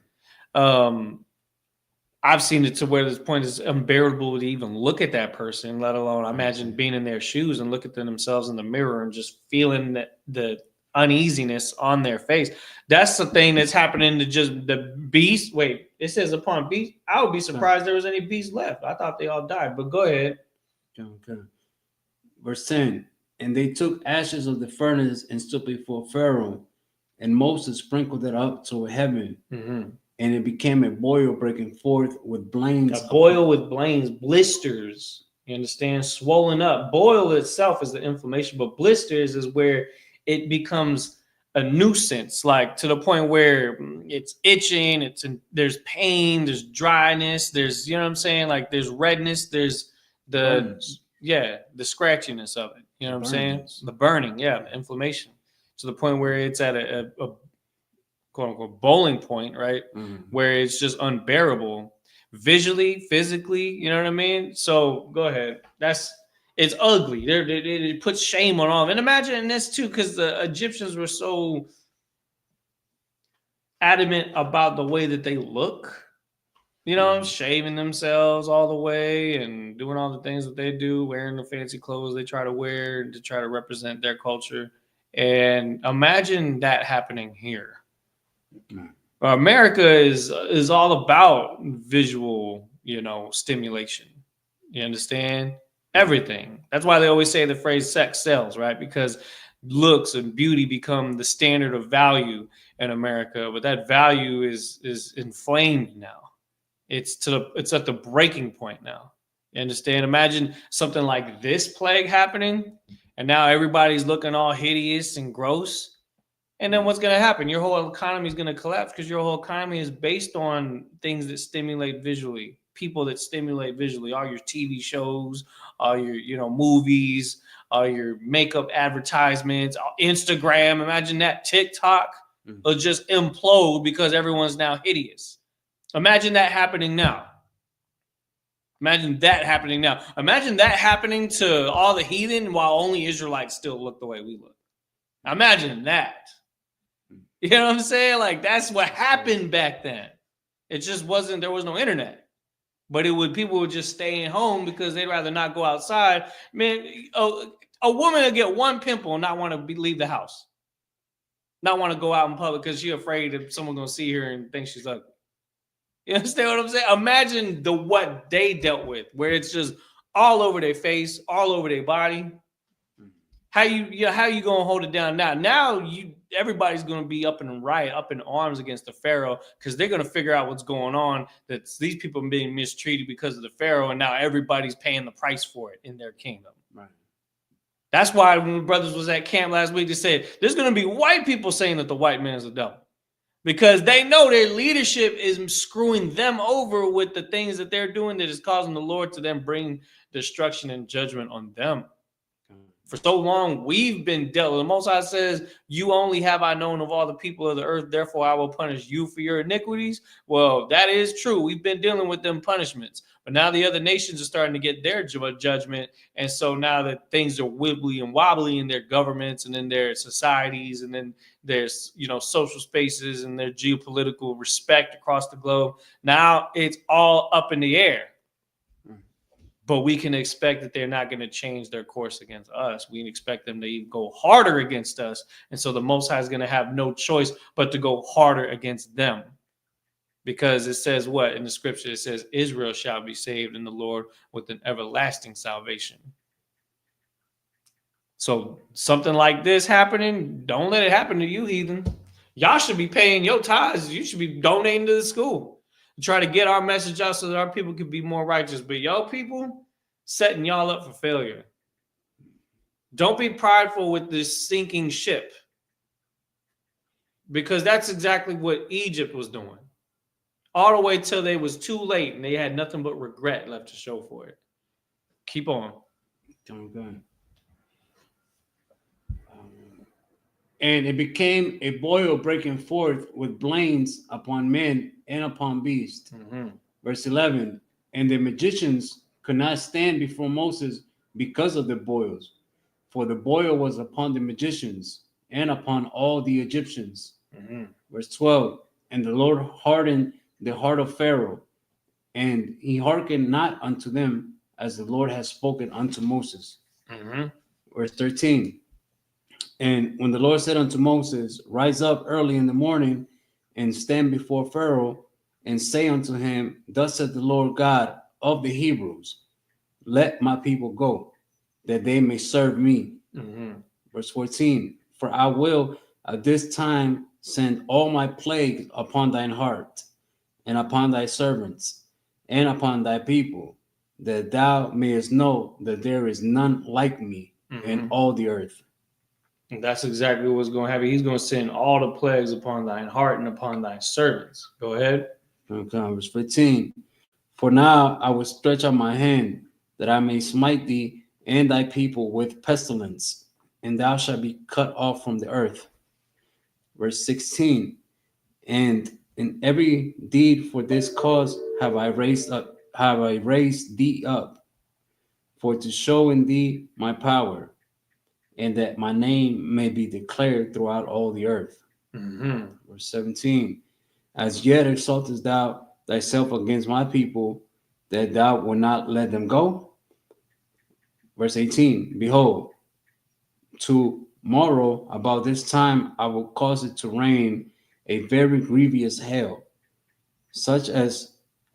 I've seen it to where this point is unbearable to even look at that person, let alone imagine being in their shoes and look at themselves in the mirror and just feeling the uneasiness on their face. That's the thing that's happening to just the beast. Wait, it says upon beast. I would be surprised there was any beast left. I thought they all died, but go ahead. Okay. Verse 10. And they took ashes of the furnace and stood before Pharaoh, and Moses sprinkled it up toward heaven. And it became a boil breaking forth with blains. A boil with blains, blisters. You understand? Swollen up. Boil itself is the inflammation, but blisters is where it becomes a nuisance, like to the point where it's itching. There's pain, there's dryness, there's like there's redness, there's the scratchiness of it. You know what I'm saying? The burning, the inflammation, to the point where it's at a quote unquote bowling point, right? Where it's just unbearable visually, physically, you know what I mean? So go ahead. It's ugly. It puts shame on all of it. And imagine this too, because the Egyptians were so adamant about the way that they look, shaving themselves all the way and doing all the things that they do, wearing the fancy clothes they try to wear to try to represent their culture. And imagine that happening here. America is all about visual stimulation. You understand? Everything. That's why they always say the phrase sex sells, right? Because looks and beauty become the standard of value in America, but that value is inflamed now. It's at the breaking point now. You understand? Imagine something like this plague happening, and now everybody's looking all hideous and gross. And then what's going to happen? Your whole economy is going to collapse because your whole economy is based on things that stimulate visually, people that stimulate visually, all your TV shows, all your movies, all your makeup advertisements, Instagram. Imagine that. TikTok will just implode because everyone's now hideous. Imagine that happening now. Imagine that happening now. Imagine that happening to all the heathen while only Israelites still look the way we look. Imagine that. You know what I'm saying? Like, that's what happened back then. It just there was no internet. But people would just stay at home because they'd rather not go outside. Man, a woman would get one pimple and not want to leave the house. Not want to go out in public because she's afraid that someone's going to see her and think she's ugly. You understand what I'm saying? Imagine what they dealt with, where it's just all over their face, all over their body. How you gonna hold it down now? Now everybody's gonna be up in arms against the Pharaoh because they're gonna figure out what's going on. That these people are being mistreated because of the Pharaoh, and now everybody's paying the price for it in their kingdom. Right. That's why when the brothers was at camp last week, they said there's gonna be white people saying that the white man's the devil. Because they know their leadership is screwing them over with the things that they're doing that is causing the Lord to then bring destruction and judgment on them. For so long, we've been dealt with. The Most High says, you only have I known of all the people of the earth, therefore I will punish you for your iniquities. Well, that is true. We've been dealing with them punishments. But now the other nations are starting to get their judgment. And so now that things are wibbly and wobbly in their governments and in their societies and then there's, social spaces and their geopolitical respect across the globe, now it's all up in the air. But we can expect that they're not going to change their course against us. We expect them to even go harder against us. And so the Most High is going to have no choice but to go harder against them. Because it says what in the scripture? It says, Israel shall be saved in the Lord with an everlasting salvation. So something like this happening, don't let it happen to you, heathen. Y'all should be paying your tithes. You should be donating to the school. Try to get our message out so that our people could be more righteous. But y'all people setting y'all up for failure. Don't be prideful with this sinking ship. Because that's exactly what Egypt was doing. All the way till they was too late and they had nothing but regret left to show for it. Keep on. Okay. And it became a boil breaking forth with blains upon men and upon beasts. Mm-hmm. Verse 11. And the magicians could not stand before Moses because of the boils, for the boil was upon the magicians and upon all the Egyptians. Mm-hmm. Verse 12. And the Lord hardened the heart of Pharaoh, and he hearkened not unto them as the Lord has spoken unto Moses. Mm-hmm. Verse 13. And when the Lord said unto Moses, rise up early in the morning and stand before Pharaoh and say unto him, thus said the Lord God of the Hebrews, let my people go, that they may serve me. Mm-hmm. Verse 14. For I will at this time send all my plague upon thine heart and upon thy servants and upon thy people, that thou mayest know that there is none like me in all the earth. And that's exactly what's going to happen. He's going to send all the plagues upon thine heart and upon thy servants. Go ahead. Okay, verse 15. For now I will stretch out my hand, that I may smite thee and thy people with pestilence, and thou shalt be cut off from the earth. Verse 16. And in every deed for this cause have I raised thee up, for to show in thee my power, and that my name may be declared throughout all the earth. Mm-hmm. Verse 17. As yet exaltest thou thyself against my people, that thou wilt not let them go. Verse 18. Behold, tomorrow about this time I will cause it to rain a very grievous hail, such as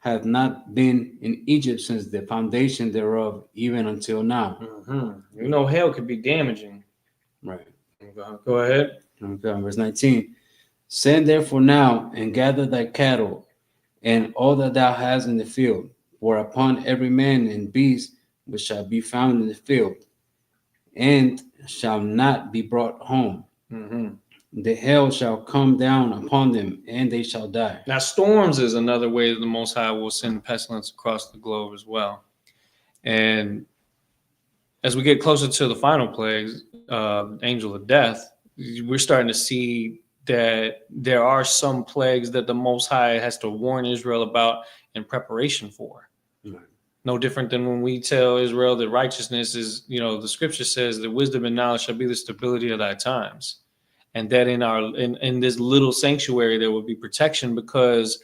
hath not been in Egypt since the foundation thereof, even until now. You know, hell could be damaging. Right. Go ahead. Okay, verse 19. Send therefore now and gather thy cattle and all that thou hast in the field, for upon every man and beast which shall be found in the field, and shall not be brought home. The hail shall come down upon them, and they shall die. Now, storms is another way that the Most High will send pestilence across the globe as well. And as we get closer to the final plagues, angel of death, we're starting to see that there are some plagues that the Most High has to warn Israel about in preparation for. Right. No different than when we tell Israel that righteousness is, the scripture says that wisdom and knowledge shall be the stability of thy times. And that in this little sanctuary, there will be protection, because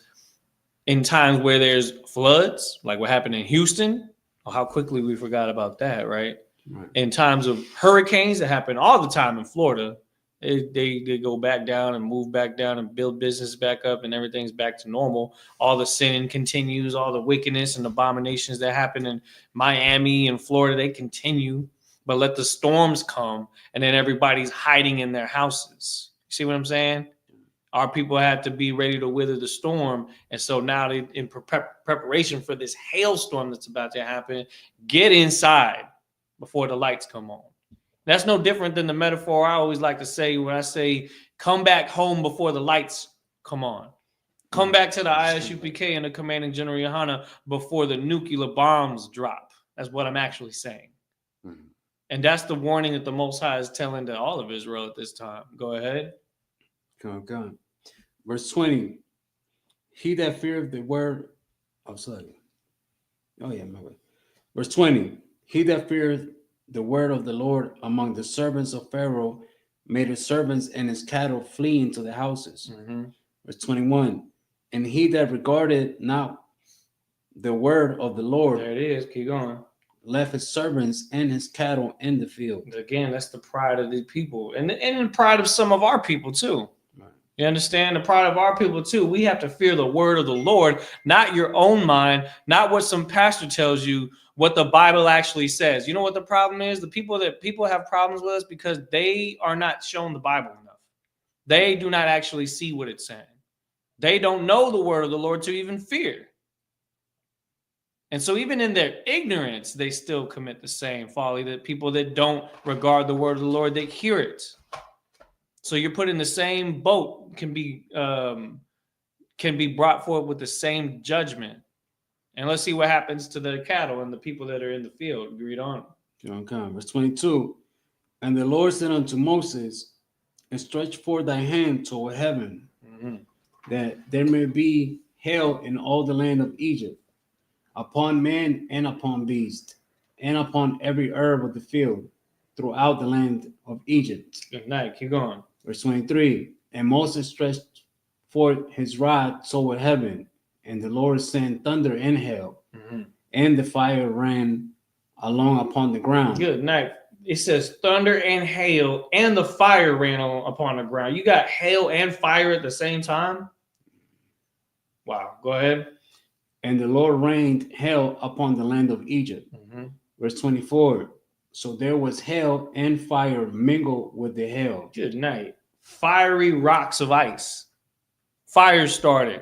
in times where there's floods, like what happened in Houston, how quickly we forgot about that, right? In times of hurricanes that happen all the time in Florida, they go back down and move back down and build business back up, and everything's back to normal. All the sin continues, all the wickedness and abominations that happen in Miami and Florida, they continue. But let the storms come, and then everybody's hiding in their houses. See what I'm saying? Our people have to be ready to weather the storm. And so now they, in preparation for this hailstorm that's about to happen, get inside before the lights come on. That's no different than the metaphor I always like to say when I say, come back home before the lights come on. Come back to the Isupk and the commanding General Yohana before the nuclear bombs drop. That's what I'm actually saying. And that's the warning that the Most High is telling to all of Israel at this time. Go ahead. Come. Verse 20. He that feareth the word. Oh, sorry. Oh, yeah, my way. Verse 20. He that feareth the word of the Lord among the servants of Pharaoh made his servants and his cattle flee into the houses. Verse 21. And he that regarded not the word of the Lord. There it is. Keep going. Left his servants and his cattle in the field. Again, that's the pride of the people, and the pride of some of our people too. Right. You understand? The pride of our people too. We have to fear the word of the Lord, not your own mind, not what some pastor tells you, what the Bible actually says. You know what the problem is? The people have problems with us because they are not shown the Bible enough. They do not actually see what it's saying. They don't know the word of the Lord to even fear. And so even in their ignorance, they still commit the same folly that people that don't regard the word of the Lord, they hear it. So you're put in the same boat, can be brought forth with the same judgment. And let's see what happens to the cattle and the people that are in the field. Read on. Okay, verse 22. And the Lord said unto Moses, and stretch forth thy hand toward heaven, that there may be hail in all the land of Egypt, upon man and upon beast, and upon every herb of the field, throughout the land of Egypt. Good night. Keep going. Verse 23. And Moses stretched forth his rod toward heaven, and the Lord sent thunder and hail, and the fire ran along upon the ground. Good night. It says thunder and hail, and the fire ran upon the ground. You got hail and fire at the same time? Wow. Go ahead. And the Lord rained hail upon the land of Egypt. Verse 24. So there was hail and fire mingled with the hail. Good night. Fiery rocks of ice. Fire started.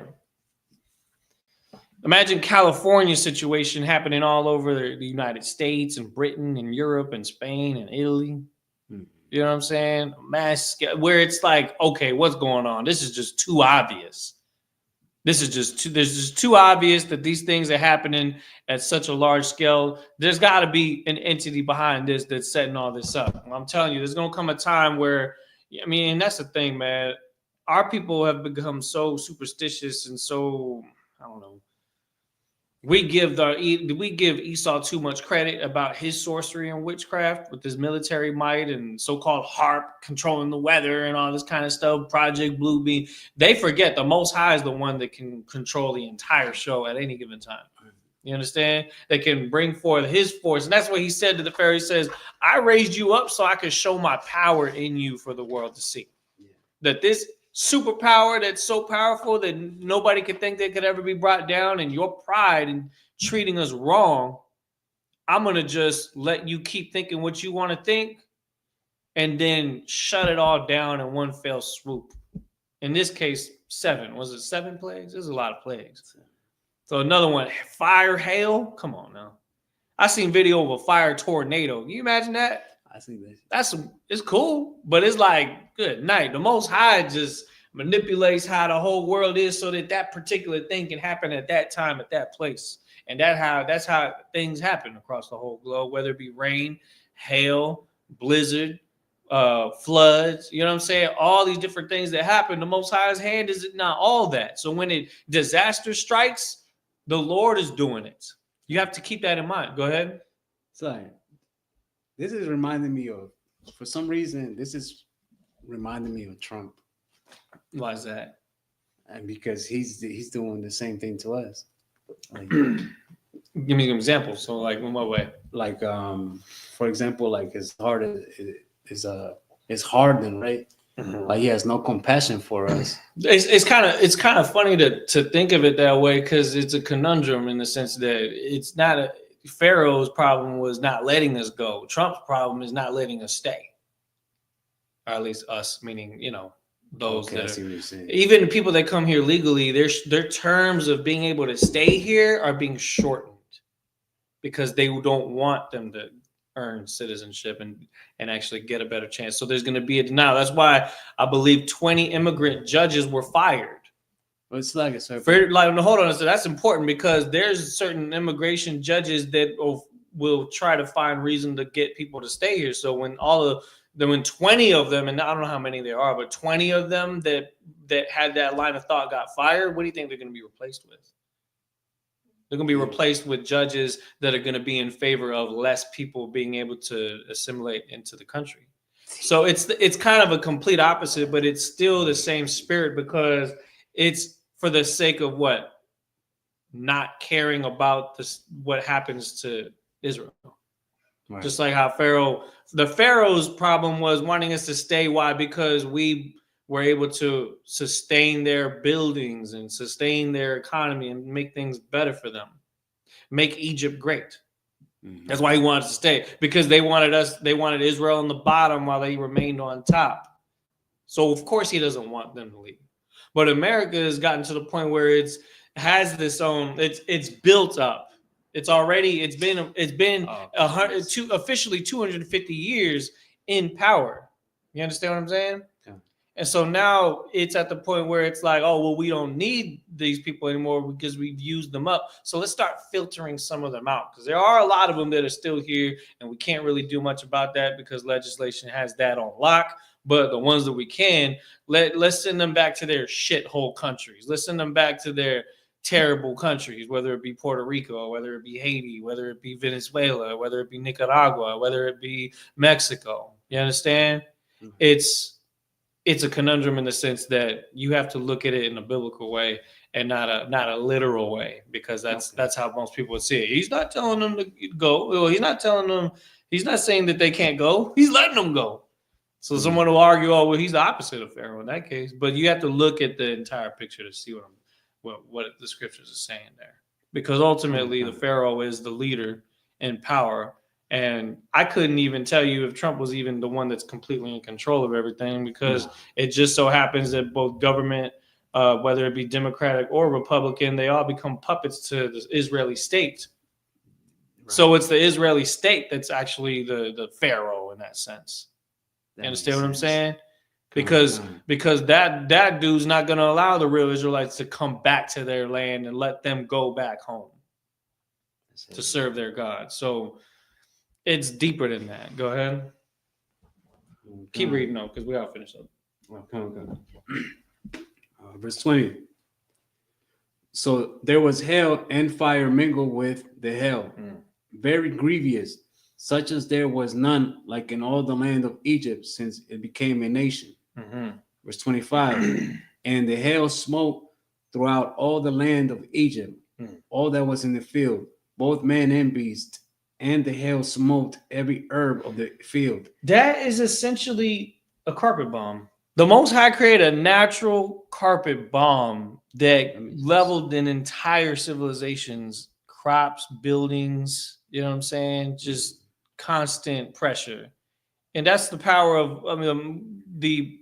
Imagine California's situation happening all over the United States and Britain and Europe and Spain and Italy. You know what I'm saying? Mass scale, where it's like, okay, what's going on? This is just too obvious. This is just too obvious that these things are happening at such a large scale. There's got to be an entity behind this that's setting all this up. I'm telling you, there's going to come a time where, I mean, and that's the thing, man. Our people have become so superstitious and so, I don't know. We give Esau too much credit about his sorcery and witchcraft with his military might and so-called harp controlling the weather and all this kind of stuff, Project Blue Beam. They forget the Most High is the one that can control the entire show at any given time. You understand? They can bring forth his force. And that's what he said to the Pharaoh. He says, I raised you up so I could show my power in you for the world to see. That this superpower that's so powerful that nobody could think they could ever be brought down, and your pride in treating us wrong, I'm going to just let you keep thinking what you want to think and then shut it all down in one fell swoop. In this case, 7. Was it 7 plagues? There's a lot of plagues. So another one, fire, hail. Come on now. I seen video of a fire tornado. Can you imagine that? I see that. It's cool, but it's like, good night. The Most High just manipulates how the whole world is so that that particular thing can happen at that time, at that place. And that's how things happen across the whole globe, whether it be rain, hail, blizzard, floods, you know what I'm saying? All these different things that happen, the Most High's hand is not all that. So when disaster strikes, the Lord is doing it. You have to keep that in mind. Go ahead. So this is reminding me of, for some reason, this is reminding me of Trump. Why is that? And because he's doing the same thing to us. Like, give me some examples. So, like, in what way? Like, for example, like his heart is hardened, right? Mm-hmm. Like he has no compassion for us. It's kind of funny to think of it that way, because it's a conundrum in the sense that it's not Pharaoh's problem was not letting us go. Trump's problem is not letting us stay, or at least us, meaning those that are, even the people that come here legally, their terms of being able to stay here are being shortened because they don't want them to earn citizenship and actually get a better chance. So there's going to be a denial. That's why I believe 20 immigrant judges were fired. Well, it's like a certain hold on. So that's important because there's certain immigration judges that will try to find reason to get people to stay here. So when when 20 of them, and I don't know how many there are, but 20 of them that had that line of thought got fired, what do you think they're going to be replaced with? They're going to be replaced with judges that are going to be in favor of less people being able to assimilate into the country. So it's kind of a complete opposite, but it's still the same spirit because it's for the sake of what? Not caring about what happens to Israel. Right. Just like how the Pharaoh's problem was wanting us to stay. Why? Because we were able to sustain their buildings and sustain their economy and make things better for them. Make Egypt great. Mm-hmm. That's why he wanted to stay, because they wanted Israel on the bottom while they remained on top. So of course he doesn't want them to leave. But America has gotten to the point where it's built up. It's been officially 250 years in power. You understand what I'm saying? Yeah. And so now it's at the point where it's like, oh, well, we don't need these people anymore because we've used them up. So let's start filtering some of them out, because there are a lot of them that are still here, and we can't really do much about that because legislation has that on lock. But the ones that we can, let's send them back to their shithole countries. Let's send them back to their terrible countries, whether it be Puerto Rico, whether it be Haiti, whether it be Venezuela, whether it be Nicaragua, whether it be Mexico. You understand? Mm-hmm. It's a conundrum in the sense that you have to look at it in a biblical way and not a literal way, because that's how most people would see it. He's not telling them to go. Well, he's not saying that they can't go. He's letting them go. So someone will argue, oh, well, he's the opposite of Pharaoh in that case. But you have to look at the entire picture to see what the scriptures are saying there. Because ultimately, the Pharaoh is the leader in power. And I couldn't even tell you if Trump was even the one that's completely in control of everything, because it just so happens that both government, whether it be Democratic or Republican, they all become puppets to the Israeli state. Right. So it's the Israeli state that's actually the Pharaoh in that sense. You understand what I'm saying? Because that dude's not going to allow the real Israelites to come back to their land and let them go back home to serve their God. So it's deeper than that. Go ahead. Keep reading though, because we all finished up. Okay. Verse 20. So there was hail and fire mingled with the hail, very grievous, such as there was none like in all the land of Egypt since it became a nation. Mm-hmm. Verse 25. And the hail smote throughout all the land of Egypt, all that was in the field, both man and beast, and the hail smote every herb of the field. That is essentially a carpet bomb. The Most High created a natural carpet bomb that leveled an entire civilization's crops, buildings, you know what I'm saying? Just constant pressure. And that's the power of, I mean, the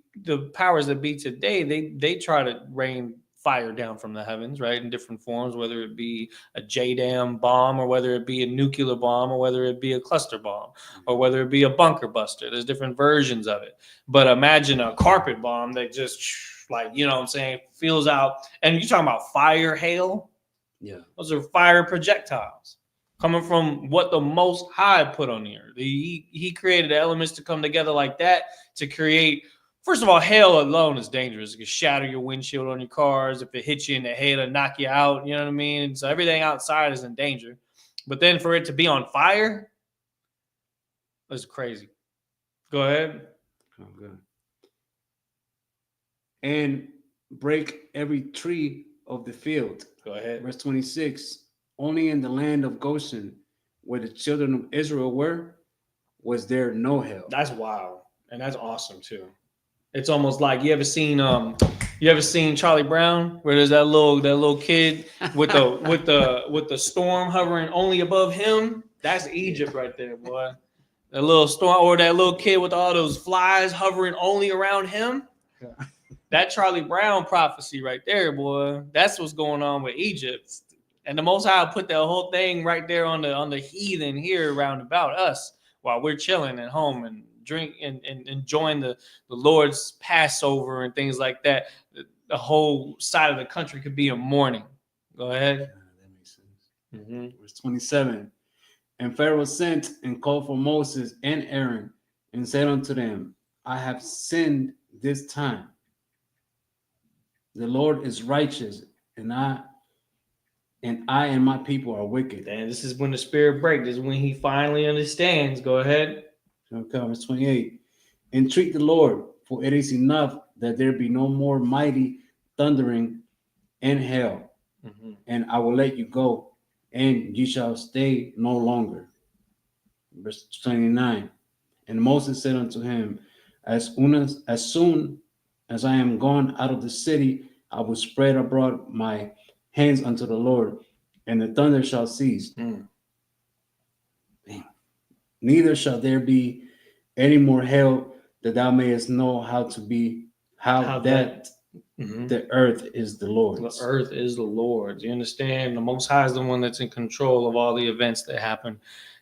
powers that be today. They try to rain fire down from the heavens, right, in different forms, whether it be a JDAM bomb, or whether it be a nuclear bomb, or whether it be a cluster bomb, or whether it be a bunker buster. There's different versions of it. But imagine a carpet bomb that just, like, you know what I'm saying, feels out. And you're talking about fire, hail. Yeah. Those are fire projectiles coming from what the Most High put on the earth. He created elements to come together like that to create. First of all, hail alone is dangerous. It can shatter your windshield on your cars. If it hits you in the head, it'll knock you out. You know what I mean? And so everything outside is in danger. But then for it to be on fire, that's crazy. Go ahead. Oh, good. And break every tree of the field. Go ahead. Verse 26. Only in the land of Goshen, where the children of Israel were, was there no hail. That's wild. And that's awesome too. It's almost like you ever seen Charlie Brown, where there's that little kid with the storm hovering only above him? That's Egypt right there, boy. That little storm, or that little kid with all those flies hovering only around him. Yeah. That Charlie Brown prophecy right there, boy. That's what's going on with Egypt. And the Most High put that whole thing right there on the heathen here around about us while we're chilling at home and drink and enjoying the Lord's Passover and things like that. The whole side of the country could be in mourning. Go ahead. Yeah, that makes sense. Verse 27. And Pharaoh sent and called for Moses and Aaron and said unto them, I have sinned this time. The Lord is righteous, and I and my people are wicked. And this is when the spirit breaks. This is when he finally understands. Go ahead. Okay, verse 28. Entreat the Lord, for it is enough that there be no more mighty thundering and hail, and I will let you go, and you shall stay no longer. Verse 29. And Moses said unto him, as soon as I am gone out of the city, I will spread abroad my hands unto the Lord, and the thunder shall cease. Neither shall there be any more hail, that thou mayest know the earth is the Lord's. The earth is the Lord's. You understand? The Most High is the one that's in control of all the events that happen,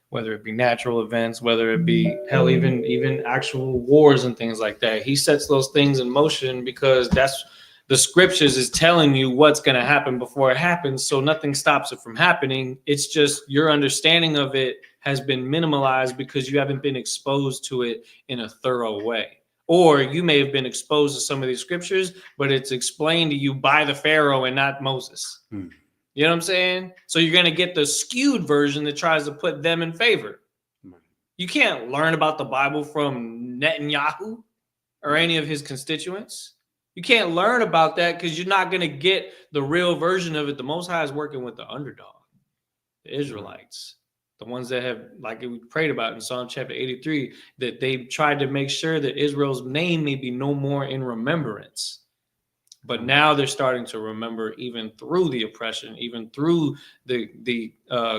whether it be natural events, whether it be hell, even actual wars and things like that. He sets those things in motion because that's the scriptures is telling you what's going to happen before it happens. So nothing stops it from happening. It's just your understanding of it has been minimalized because you haven't been exposed to it in a thorough way. Or you may have been exposed to some of these scriptures, but it's explained to you by the Pharaoh and not Moses. You know what I'm saying? So you're going to get the skewed version that tries to put them in favor. You can't learn about the Bible from Netanyahu or any of his constituents. You can't learn about that because you're not going to get the real version of it. The Most High is working with the underdog, the Israelites, the ones that have, like we prayed about in Psalm chapter 83, that they tried to make sure that Israel's name may be no more in remembrance. But now they're starting to remember, even through the oppression, even through the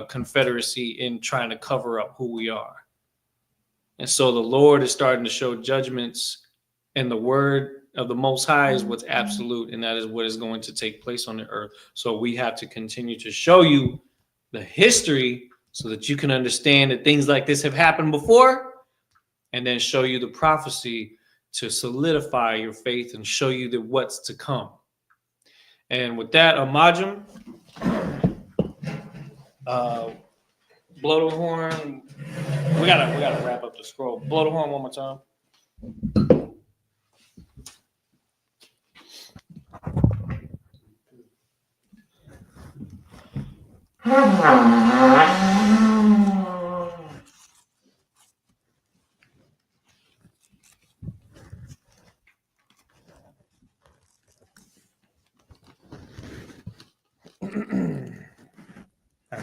Confederacy, in trying to cover up who we are. And so the Lord is starting to show judgments, and the word of the Most High is what's absolute, and that is what is going to take place on the earth. So we have to continue to show you the history so that you can understand that things like this have happened before, and then show you the prophecy to solidify your faith and show you that what's to come. And with that, Amajim, blow the horn. We gotta wrap up the scroll. Blow the horn one more time.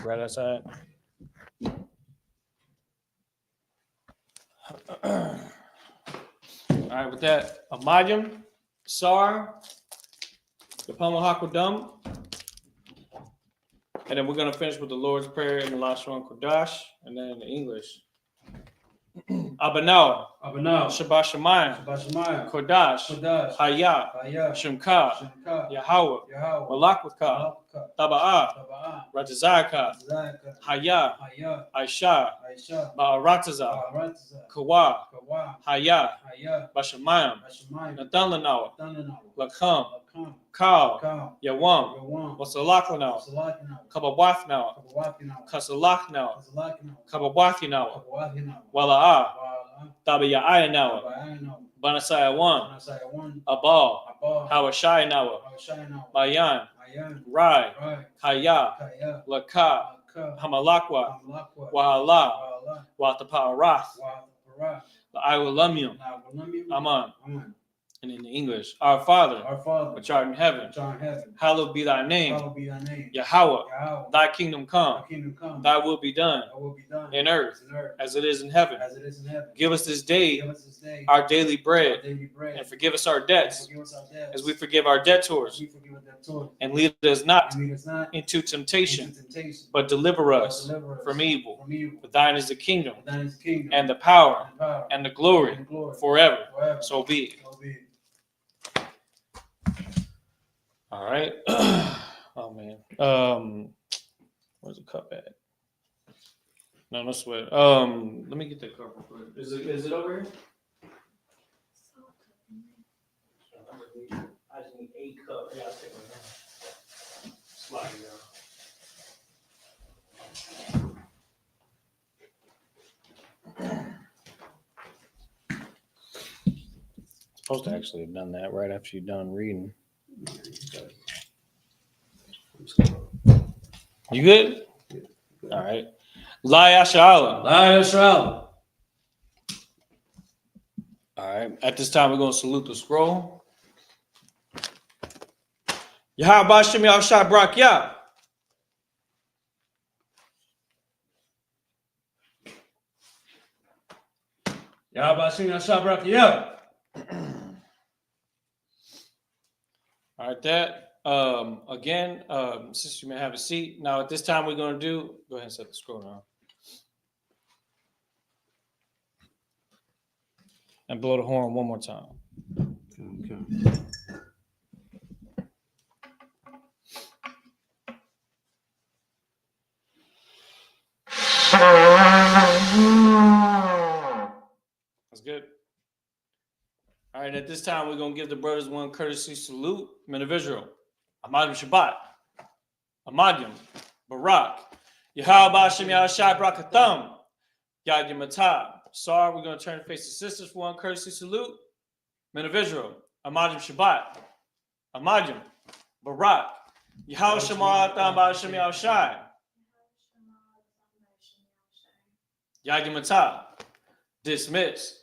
Right outside. All All right, with that, Amayim, Sar, the Hakodam, and then we're going to finish with the Lord's Prayer in the Lashon Kodash, and then in English. Abanau, Shabbat Shemayim, Kodash, Hayah, Shemka, Yahweh, Malakwaka, Taba'ah, Rajazaka, Hayah, Aisha, Ba'arataza, Kawa, Hayah, Bashamayim, Nathan Lanawa, Lakam, Kal, Yawam, Wasalaklanau, Kabawathnau, Kasalakhnau, Kabawathinau, Wala'ah, Tabaya'ayanawa, Banasaya 1, Abal, Hawashayanawa, Bayan, Rai, Kaya, Laka, Hamalakwa, Wahala, Wataparath, La'aywalamyum, Aman. And in English, Our Father, which art in heaven, hallowed be thy name. Yahweh, thy kingdom come, thy will be done in earth as it is in heaven. Give us this day our daily bread, and forgive us our debts as we forgive our debtors. And lead us not into temptation, but deliver us from evil. For thine is the kingdom, and the power, and the glory forever. So be it. All right. Oh man. Where's the cup at? No sweat. Let me get that cup real quick. Is it over here? I just need a cup. Yeah, I'll take one now. Slide it down. Supposed to actually have done that right after you're done reading. You good? All right. La Yashala. All right. At this time, we're going to salute the scroll. Yahweh Shem Yahshai Brak Yah. Yahweh Shem Yahshai Brak Yah. All right, that again, since you may have a seat. Now, at this time, we're going to go ahead and set the scroll now. And blow the horn one more time. Okay. That's good. All right, at this time, we're going to give the brothers one courtesy salute. Men of Israel. Amadim Shabbat. Amadim. Barak. Yahweh Shem Yahshai Brakatham. Yad Yamatab. Sar, we're going to turn and face the sisters for one courtesy salute. Men of Israel. Amadim Shabbat. Amadim. Barak. Yahweh Shem Yahshai. Yad Yamatab. Dismiss.